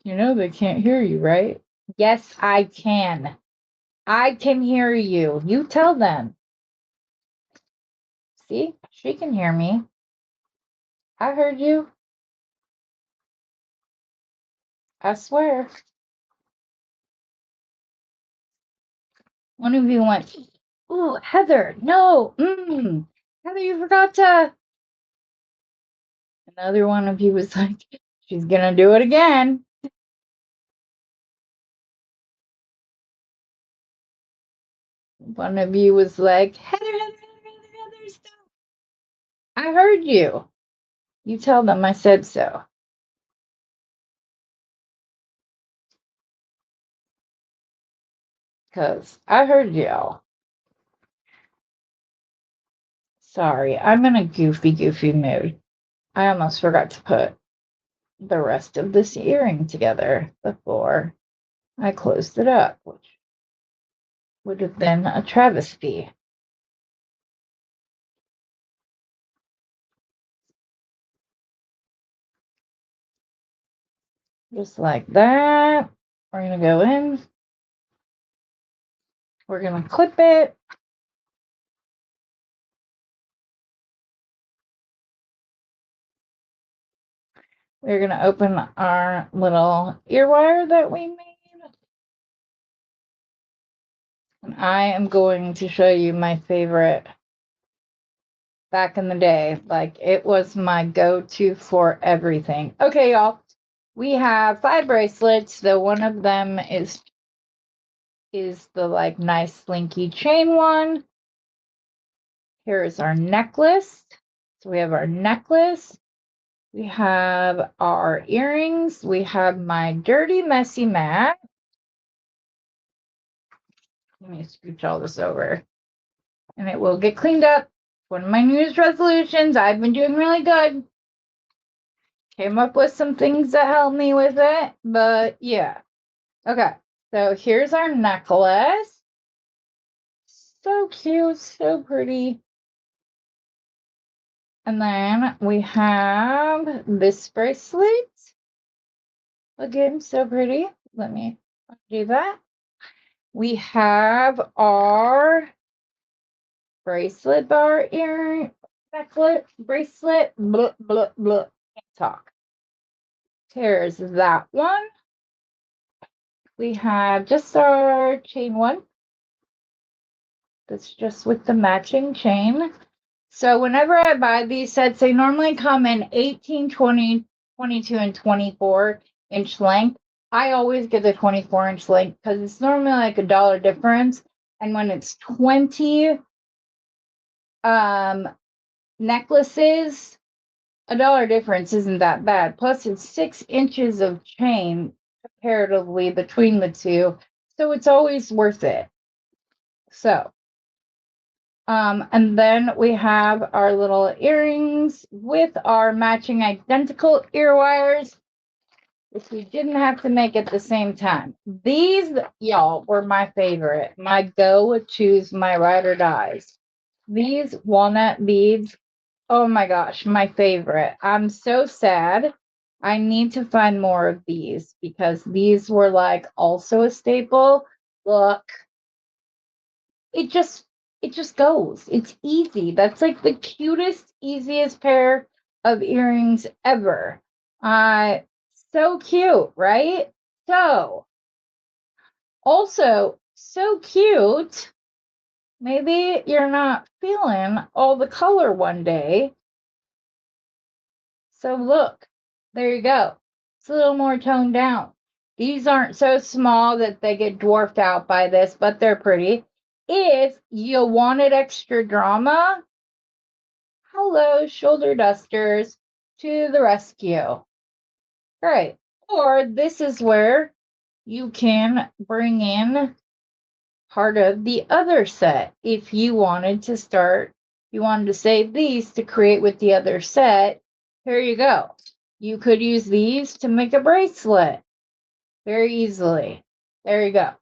Speaker 1: they can't hear you, right? Yes, I can. I can hear you. You tell them. See, she can hear me. I heard you. I swear. One of you went, "Ooh, Heather, no. Heather, you forgot to." Another one of you was like, "She's going to do it again." One of you was like, "Heather, Heather, Heather, Heather, stop." I heard you. You tell them I said so. Because I heard you. Sorry, I'm in a goofy mood. I almost forgot to put the rest of this earring together before I closed it up, which would have been a travesty. Just like that. We're going to go in. We're going to clip it. We're going to open our little ear wire that we made. And I am going to show you my favorite back in the day. Like, it was my go-to for everything. Okay, y'all. We have 5 bracelets, though one of them is the like nice slinky chain one. Here is our necklace. So we have our necklace. We have our earrings. We have my dirty, messy mat. Let me scooch all this over. And it will get cleaned up. One of my New Year's resolutions. I've been doing really good. Came up with some things that help me with it. But yeah. Okay. So here's our necklace. So cute. So pretty. And then we have this bracelet. Again, so pretty. Let me do that. We have our bracelet bar earring, necklace, bracelet, blah, blah, blah. Can't talk. Here's that one. We have just our chain one. That's just with the matching chain. So whenever I buy these sets, they normally come in 18, 20, 22, and 24-inch length. I always get the 24-inch length because it's normally like $1 difference. And when it's 20 necklaces, $1 difference isn't that bad. Plus, it's 6 inches of chain comparatively between the two. So it's always worth it. So and then we have our little earrings with our matching identical ear wires, which we didn't have to make at the same time. These, y'all, were my favorite. My go-tos, my ride or dies. These walnut beads, oh my gosh, my favorite. I'm so sad. I need to find more of these because these were like also a staple. Look, it just goes. It's easy. That's like the cutest, easiest pair of earrings ever. So cute, right? So, also so cute. Maybe you're not feeling all the color one day. So look, there you go. It's a little more toned down. These aren't so small that they get dwarfed out by this, but they're pretty. If you wanted extra drama, hello, shoulder dusters to the rescue. Right. Or this is where you can bring in part of the other set. If you wanted to save these to create with the other set, here you go. You could use these to make a bracelet very easily. There you go.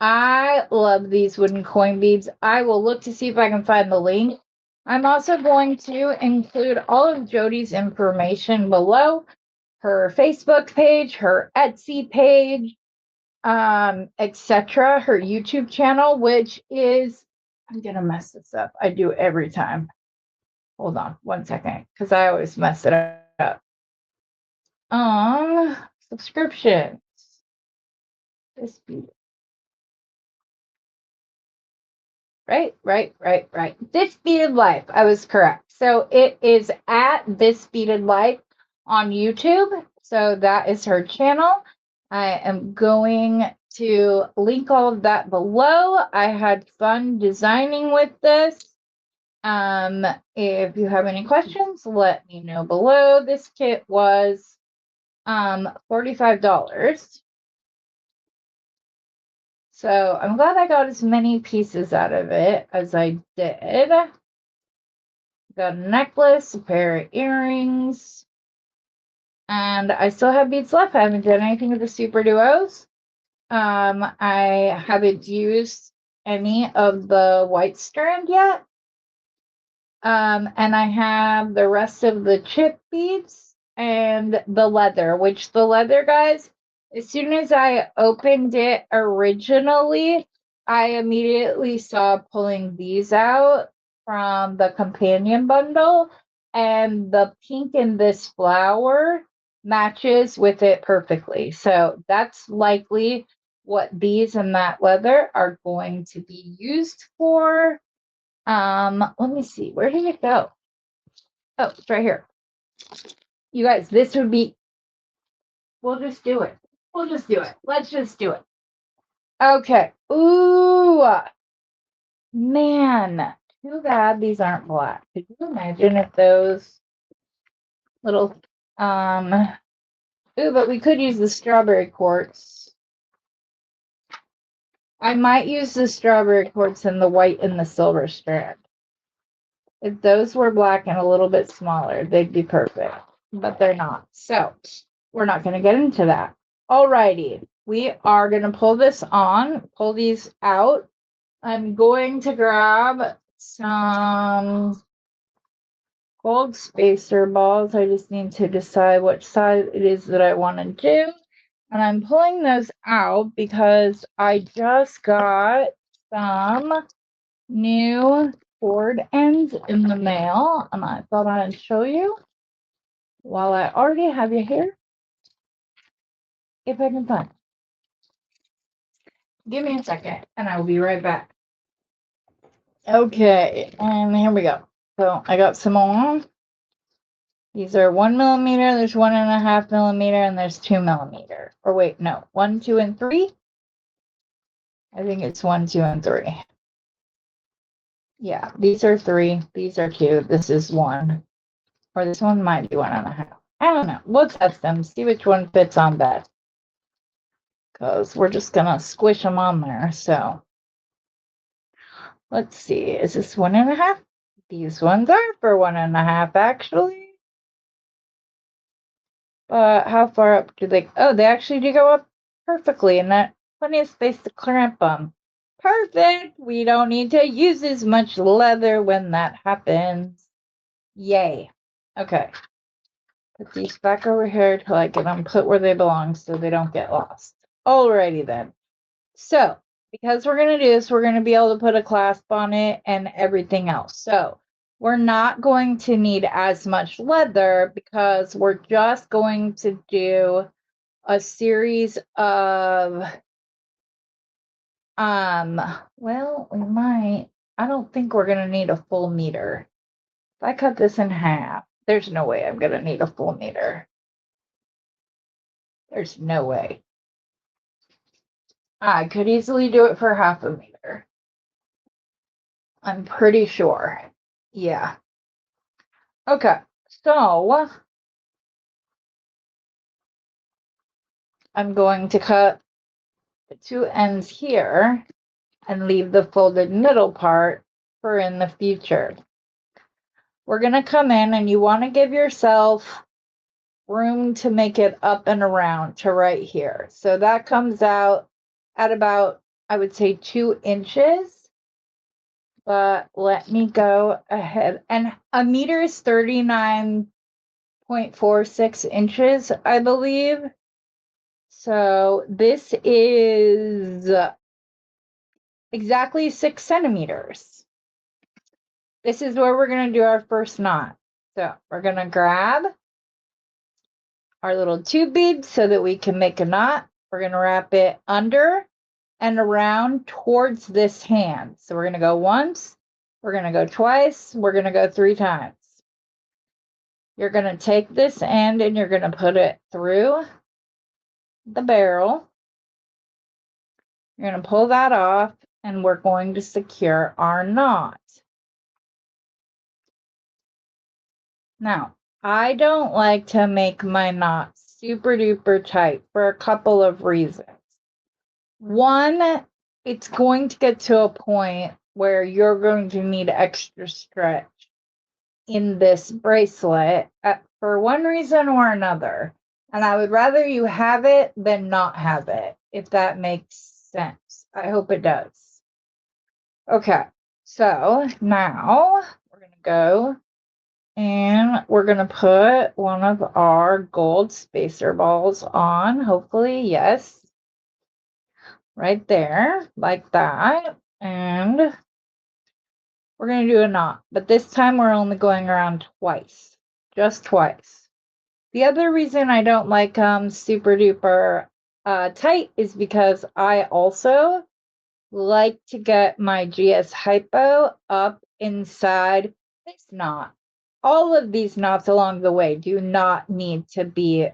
Speaker 1: I love these wooden coin beads. I will look to see if I can find the link. I'm also going to include all of Jody's information below, her Facebook page, her Etsy page, etc., her YouTube channel, which is, I'm gonna mess this up. I do every time. Hold on one second, because I always mess it up. Subscriptions. This bead. Right. This Beaded Life. I was correct. So it is at This Beaded Life on YouTube. So that is her channel. I am going to link all of that below. I had fun designing with this. If you have any questions, let me know below. This kit was $45. So I'm glad I got as many pieces out of it as I did. Got a necklace, a pair of earrings, and I still have beads left. I haven't done anything with the super duos. I haven't used any of the white strand yet. And I have the rest of the chip beads and the leather, which the leather, guys, as soon as I opened it originally, I immediately saw pulling these out from the companion bundle, and the pink in this flower matches with it perfectly. So that's likely what these and that leather are going to be used for. Let me see. Where did it go? Oh, it's right here. You guys, this would be, we'll just do it. We'll just do it. Let's just do it. Okay. Ooh, man. Too bad these aren't black. Could you imagine if those little, ooh, but we could use the strawberry quartz. I might use the strawberry quartz and the white and the silver strand. If those were black and a little bit smaller, they'd be perfect, but they're not. So we're not going to get into that. Alrighty, we are going to pull this on, pull these out. I'm going to grab some gold spacer balls. I just need to decide which side it is that I want to do. And I'm pulling those out because I just got some new cord ends in the mail, and I thought I'd show you while I already have you here, if I can find. Give me a second, and I will be right back. Okay, and here we go. So I got some more. These are 1 millimeter. There's 1.5 millimeter, and there's 2 millimeter. Or wait, no, 1, 2, and 3. I think it's 1, 2, and 3. Yeah, these are 3. These are 2. This is 1. Or this one might be 1.5. I don't know. We'll test them, see which one fits on best. Because we're just going to squish them on there. So let's see. Is this 1.5? These ones are for 1.5, actually. But how far up do they? Oh, they actually do go up perfectly, and that plenty of space to clamp them. Perfect. We don't need to use as much leather when that happens. Yay. Okay. Put these back over here till I get them put where they belong so they don't get lost. Alrighty then. So, because we're going to do this, we're going to be able to put a clasp on it and everything else. So, we're not going to need as much leather because we're just going to do a series of, well, we might, I don't think we're going to need a full meter. If I cut this in half, there's no way I'm going to need a full meter. There's no way. I could easily do it for half a meter. I'm pretty sure. Yeah. Okay. So I'm going to cut the two ends here and leave the folded middle part for in the future. We're going to come in, and you want to give yourself room to make it up and around to right here. So that comes out at about I would say 2 inches, but let me go ahead. And a meter is 39.46 inches, I believe. So this is exactly 6 centimeters. This is where we're going to do our first knot. So we're going to grab our little tube bead so that we can make a knot. We're going to wrap it under and around towards this hand. So we're going to go once, we're going to go twice, we're going to go 3 times. You're going to take this end and you're going to put it through the barrel. You're going to pull that off and we're going to secure our knot. Now, I don't like to make my knot super duper tight for a couple of reasons. One, it's going to get to a point where you're going to need extra stretch in this bracelet for one reason or another. And I would rather you have it than not have it, if that makes sense. I hope it does. Okay, so now we're going to go and we're going to put one of our gold spacer balls on, hopefully, yes. Right there, like that. And we're going to do a knot, but this time we're only going around twice, just twice. The other reason I don't like super duper tight is because I also like to get my GS hypo up inside this knot. All of these knots along the way do not need to be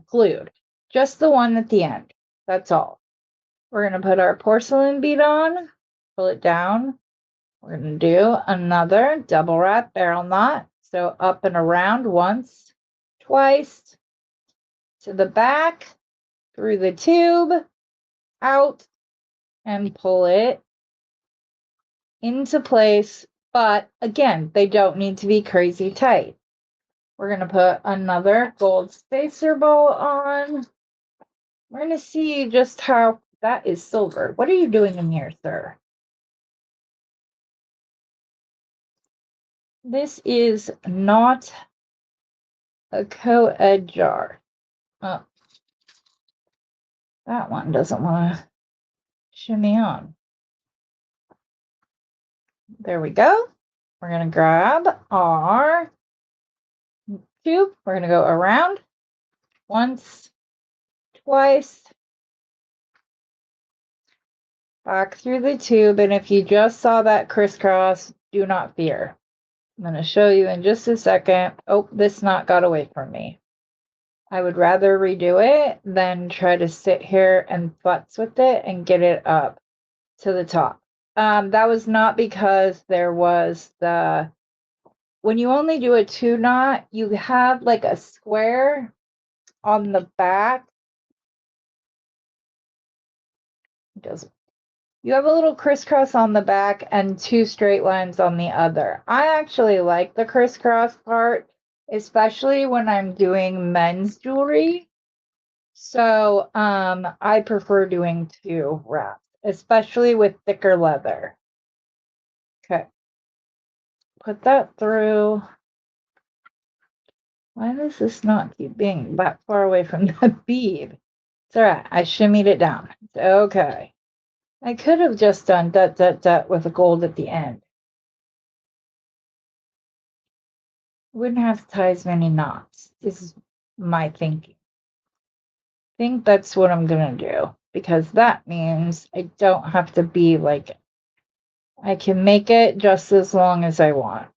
Speaker 1: glued, just the one at the end. That's all. We're going to put our porcelain bead on, pull it down. We're going to do another double wrap barrel knot. So up and around once, twice, to the back, through the tube, out, and pull it into place. But again, they don't need to be crazy tight. We're going to put another gold spacer ball on. We're going to see just how that is silver. What are you doing in here, sir? This is not a co-ed jar. Oh, that one doesn't want to shimmy on. There we go. We're going to grab our tube. We're going to go around once, twice, back through the tube. And if you just saw that crisscross, do not fear. I'm going to show you in just a second. Oh, this knot got away from me. I would rather redo it than try to sit here and futz with it and get it up to the top. That was not because there was when you only do a 2 knot, you have like a square on the back. It doesn't. You have a little crisscross on the back and 2 straight lines on the other. I actually like the crisscross part, especially when I'm doing men's jewelry. So I prefer doing 2 wraps, especially with thicker leather. Okay. Put that through. Why does this not keep being that far away from the bead? It's all right. I shimmied it down. It's okay. I could have just done dot, dot, dot with a gold at the end. Wouldn't have to tie as many knots. This is my thinking. I think that's what I'm going to do, because that means I don't have to be like, I can make it just as long as I want.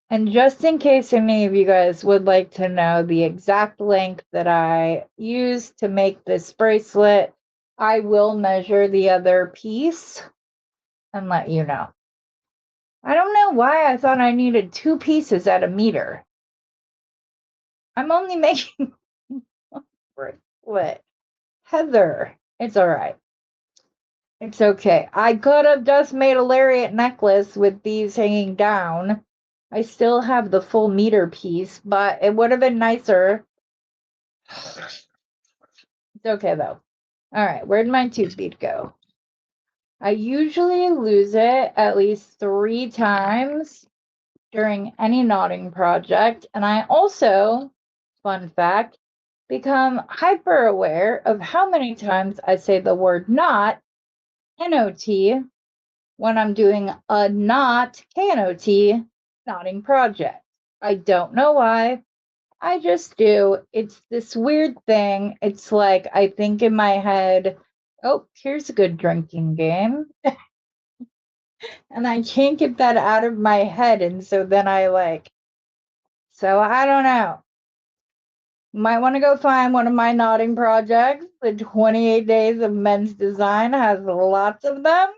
Speaker 1: And just in case any of you guys would like to know the exact length that I used to make this bracelet, I will measure the other piece and let you know. I don't know why I thought I needed 2 pieces at a meter. I'm only making one bracelet. Heather, it's all right. It's okay. I could have just made a lariat necklace with these hanging down. I still have the full meter piece, but it would have been nicer. It's okay, though. All right, where'd my tube bead go? I usually lose it at least 3 times during any knotting project. And I also, fun fact, become hyper aware of how many times I say the word knot, N-O-T, when I'm doing a knot, K-N-O-T, knotting project. I don't know why. I just do. It's this weird thing. It's like I think in my head, oh, here's a good drinking game. And I can't get that out of my head. And so then so I don't know. Might want to go find one of my knotting projects. The 28 Days of Men's Design has lots of them.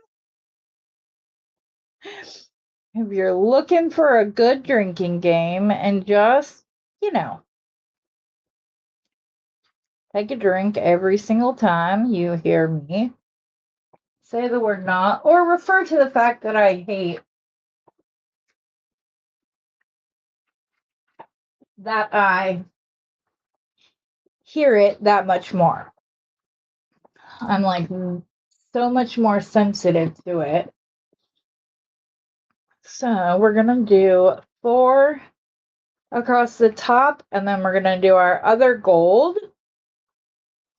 Speaker 1: If you're looking for a good drinking game and just, take a drink every single time you hear me say the word knot or refer to the fact that I hate that I hear it that much more. I'm like so much more sensitive to it. So we're going to do 4 across the top, and then we're going to do our other gold.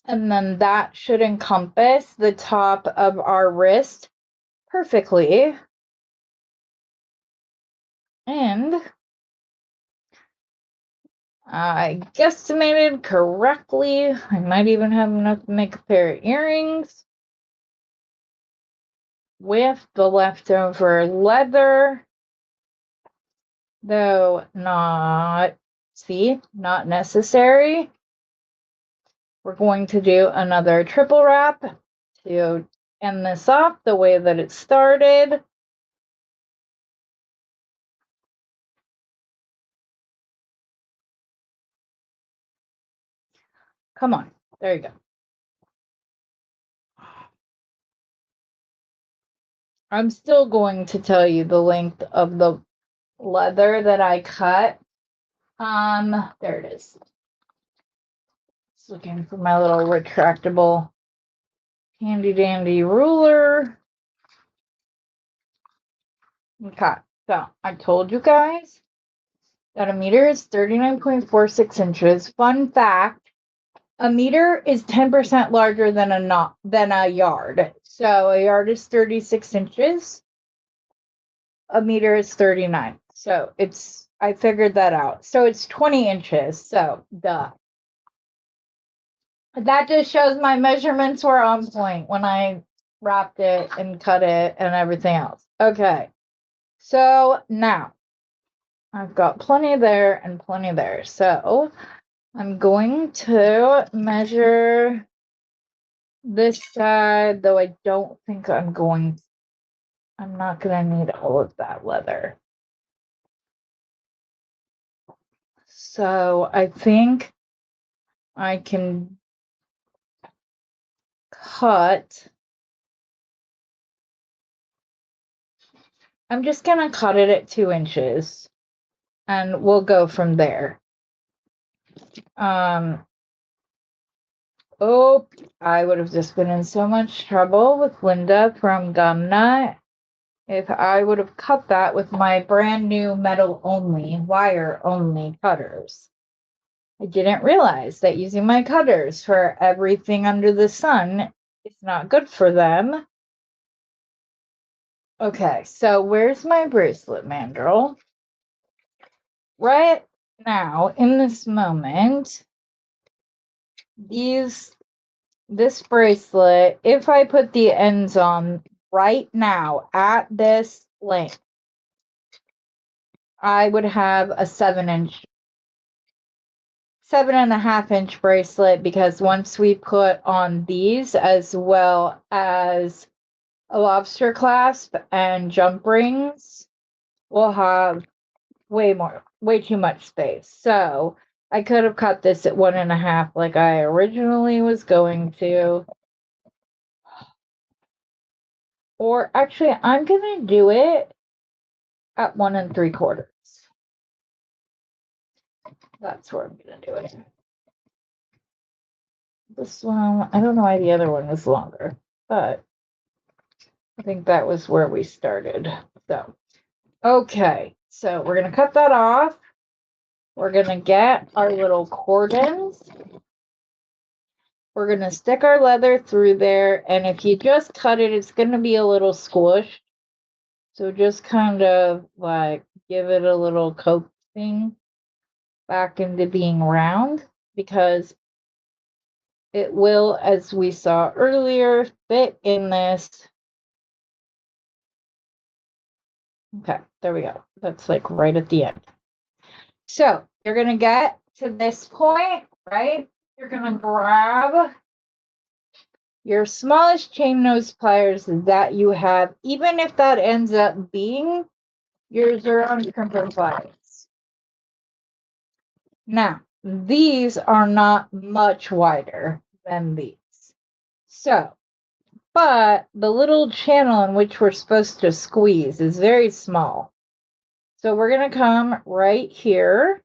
Speaker 1: And then that should encompass the top of our wrist perfectly. And I guesstimated correctly. I might even have enough to make a pair of earrings with the leftover leather, though not necessary. We're going to do another triple wrap to end this off the way that it started. Come on, there you go. I'm still going to tell you the length of the leather that I cut. There it is. Just looking for my little retractable handy dandy ruler. Okay, so I told you guys that a meter is 39.46 inches. Fun fact, a meter is 10% larger than a yard. So a yard is 36 inches. A meter is 39. So I figured that out. So it's 20 inches. So duh. That just shows my measurements were on point when I wrapped it and cut it and everything else. Okay. So now I've got plenty there and plenty there. So I'm going to measure this side, though I don't think I'm not going to need all of that leather. So I think I can cut. I'm just going to cut it at 2 inches and we'll go from there. Oh, I would have just been in so much trouble with Linda from Gumnut if I would have cut that with my brand new wire only cutters. I didn't realize that using my cutters for everything under the sun is not good for them. Okay, so where's my bracelet mandrel? Right now, in this moment, this bracelet, if I put the ends on right now at this length, I would have a 7.5-inch bracelet, because once we put on these as well as a lobster clasp and jump rings, we'll have way too much space. So I could have cut this at 1.5 like I originally was going to. Or actually, I'm going to do it at 1 3/4. That's where I'm going to do it. This one, I don't know why the other one was longer, but I think that was where we started. So, okay. So we're going to cut that off. We're going to get our little cordons. We're going to stick our leather through there. And if you just cut it, it's going to be a little squished. So just kind of like give it a little coaxing back into being round, because it will, as we saw earlier, fit in this. Okay, there we go. That's like right at the end. So you're going to get to this point, right? You're going to grab your smallest chain nose pliers that you have, even if that ends up being your Xeron crimper pliers. Now, these are not much wider than these. So, but the little channel in which we're supposed to squeeze is very small. So we're going to come right here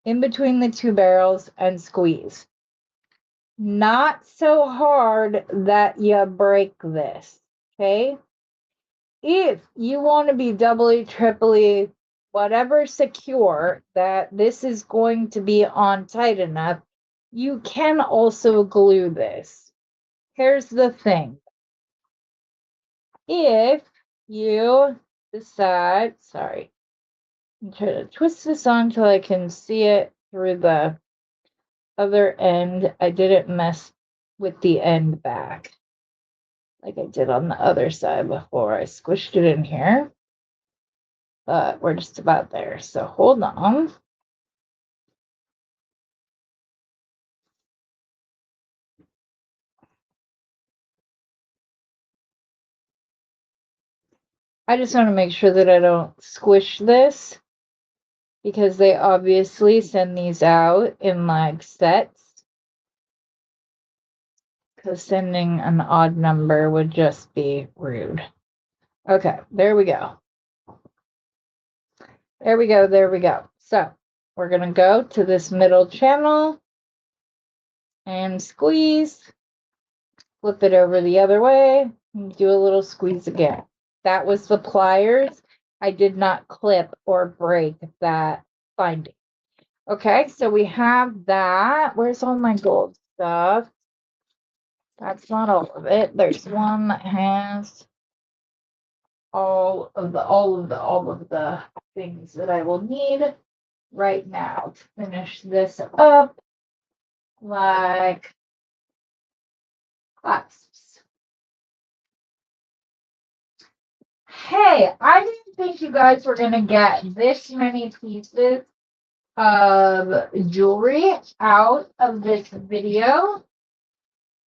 Speaker 1: in between the two barrels and squeeze. Not so hard that you break this, okay? If you want to be doubly, triply, whatever secure that this is going to be on tight enough, you can also glue this. Here's the thing. If you decide, sorry, I'm trying to twist this on until I can see it through the other end. I didn't mess with the end back like I did on the other side before I squished it in here. But we're just about there. So hold on. I just want to make sure that I don't squish this, because they obviously send these out in like sets. Because sending an odd number would just be rude. Okay, there we go. There we go, there we go. So we're going to go to this middle channel and squeeze. Flip it over the other way and do a little squeeze again. That was the pliers. I did not clip or break that binding. Okay, so we have that. Where's all my gold stuff? That's not all of it. There's one that has all of the things that I will need right now to finish this up, like clasps. Hey, I didn't think you guys were gonna get this many pieces of jewelry out of this video.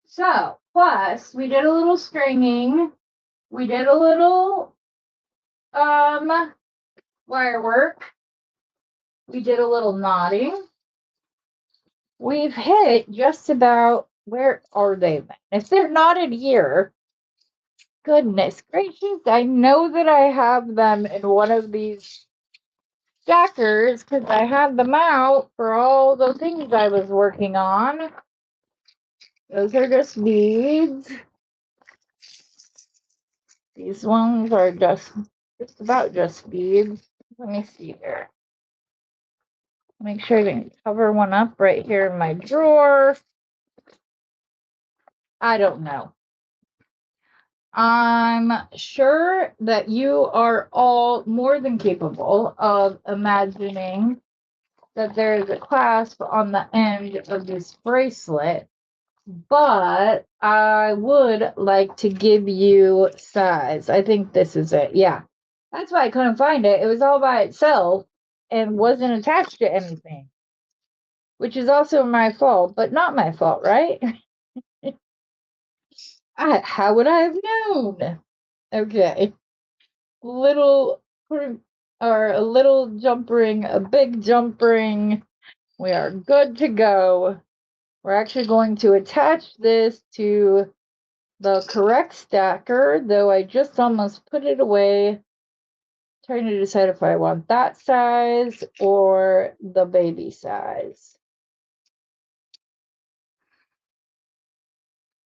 Speaker 1: So, plus we did a little stringing, we did a little wire work, we did a little knotting. We've hit just about, where are they? If they're knotted here, goodness gracious, I know that I have them in one of these stackers because I had them out for all the things I was working on. Those are just beads. These ones are just about just beads. Let me see here. Make sure I can cover one up right here in my drawer. I don't know. I'm sure that you are all more than capable of imagining that there is a clasp on the end of this bracelet, but I would like to give you size. I think this is it. Yeah, that's why I couldn't find it. It was all by itself and wasn't attached to anything, which is also my fault, but not my fault, right? How would I have known? Okay. Little or a little jump ring, a big jump ring. We are good to go. We're actually going to attach this to the correct stacker, though I just almost put it away, trying to decide if I want that size or the baby size.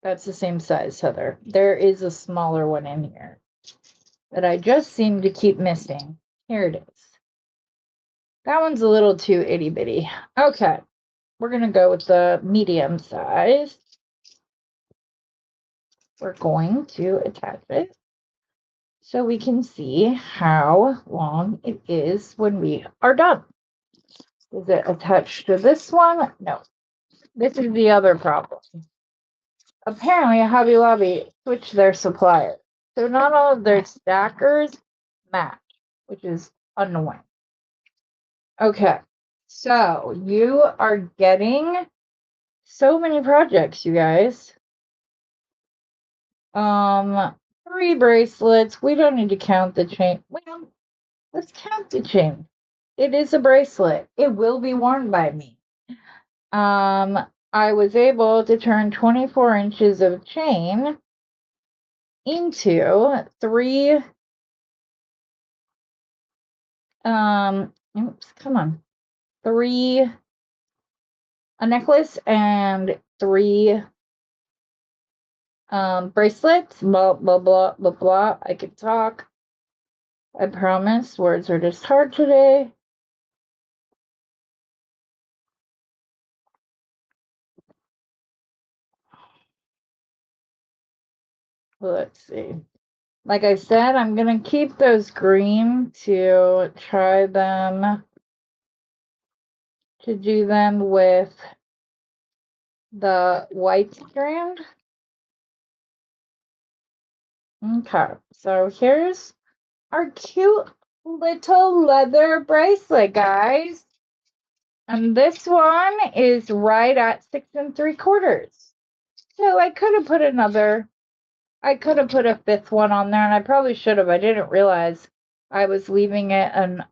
Speaker 1: That's the same size, Heather. There is a smaller one in here that I just seem to keep missing. Here it is. That one's a little too itty bitty. Okay, we're gonna go with the medium size. We're going to attach it so we can see how long it is when we are done. Is it attached to this one? No. This is the other problem. Apparently, Hobby Lobby switched their supplier. So not all of their stackers match, which is annoying. Okay, so you are getting so many projects, you guys. 3 bracelets. We don't need to count the chain. Well, let's count the chain. It is a bracelet. It will be worn by me. I was able to turn 24 inches of chain into 3 oops, come on. 3 a necklace and 3 bracelets. Blah blah blah blah blah. I can talk. I promise. Words are just hard today. Let's see. Like I said, I'm gonna keep those green to try them to do them with the white strand. Okay, so here's our cute little leather bracelet, guys. And this one is right at 6 3/4. So I could have put a 5th one on there, and I probably should have. I didn't realize I was leaving it an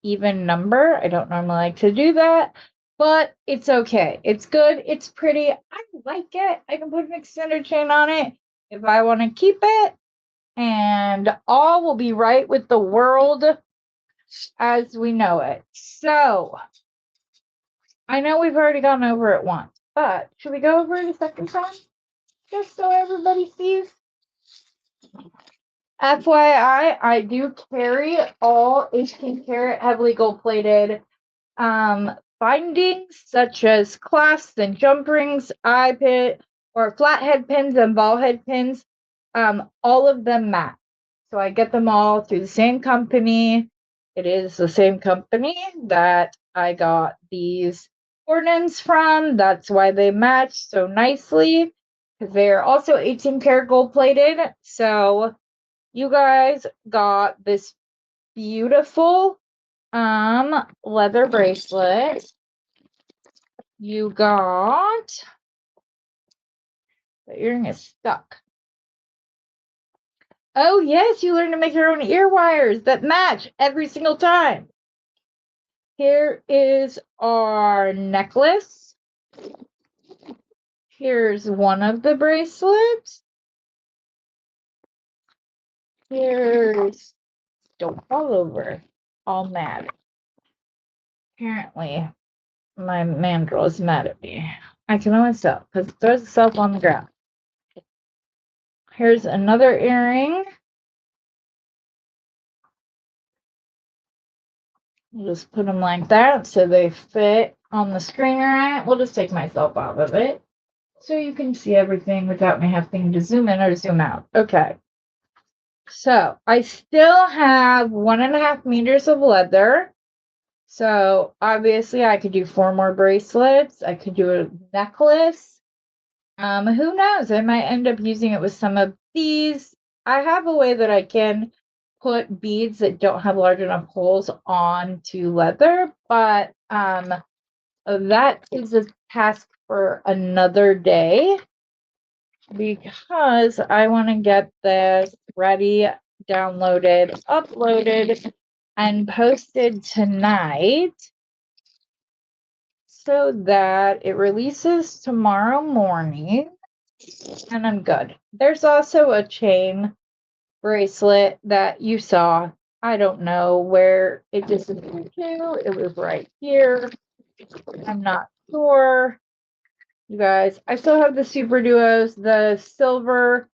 Speaker 1: even number. I don't normally like to do that, but it's okay. It's good. It's pretty. I like it. I can put an extender chain on it if I want to keep it, and all will be right with the world as we know it. So I know we've already gone over it once, but should we go over it a second time? Just so everybody sees. FYI, I do carry all 18-karat heavily gold-plated bindings, such as clasps and jump rings, eye pin, or flathead pins and ball head pins. All of them match. So I get them all through the same company. It is the same company that I got these ordnance from. That's why they match so nicely, because they are also 18-karat gold-plated. So you guys got this beautiful leather bracelet. You got the earring is stuck. Oh yes, you learned to make your own ear wires that match every single time. Here is our necklace. Here's one of the bracelets. Here's, don't fall over, all mad. Apparently, my mandrel is mad at me. I can always tell because it throws itself on the ground. Here's another earring. We'll just put them like that so they fit on the screen right. We'll just take myself out of it so you can see everything without me having to zoom in or zoom out. Okay. So I still have 1.5 meters of leather. So obviously I could do 4 more bracelets. I could do a necklace. Who knows? I might end up using it with some of these. I have a way that I can put beads that don't have large enough holes onto leather, but that is a task for another day because I want to get this ready, downloaded, uploaded, and posted tonight so that it releases tomorrow morning and I'm good. There's also a chain bracelet that you saw. I don't know where it disappeared to. It was right here. I'm not sure. you guys. I still have the Super Duos, the silver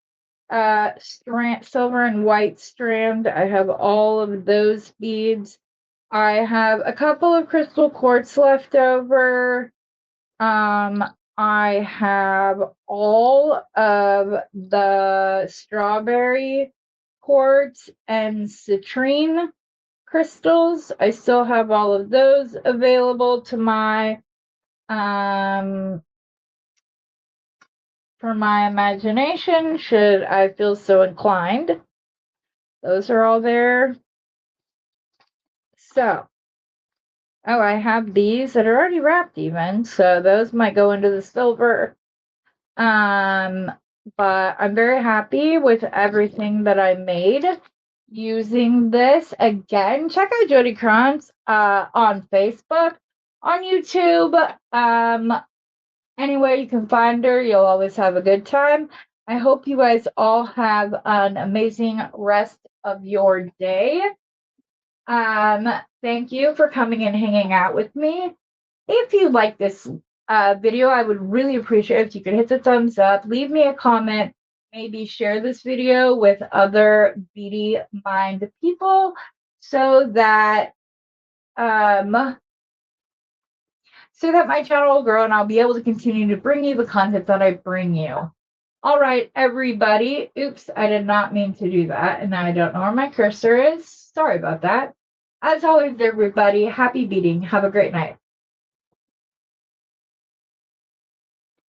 Speaker 1: silver and white strand. I have all of those beads. I have a couple of crystal quartz left over. I have all of the strawberry quartz and citrine crystals. I still have all of those available to my for my imagination, should I feel so inclined. Those are all there. So, oh, I have these that are already wrapped even, so those might go into the silver. But I'm very happy with everything that I made using this. Again, check out Jody Krantz on Facebook, on YouTube. Anywhere you can find her, you'll always have a good time. I hope you guys all have an amazing rest of your day. Thank you for coming and hanging out with me. If you like this video, I would really appreciate if you could hit the thumbs up, leave me a comment, maybe share this video with other beady mind people so that my channel will grow and I'll be able to continue to bring you the content that I bring you. All right, everybody. Oops, I did not mean to do that. And now I don't know where my cursor is. Sorry about that. As always, everybody, happy beading. Have a great night.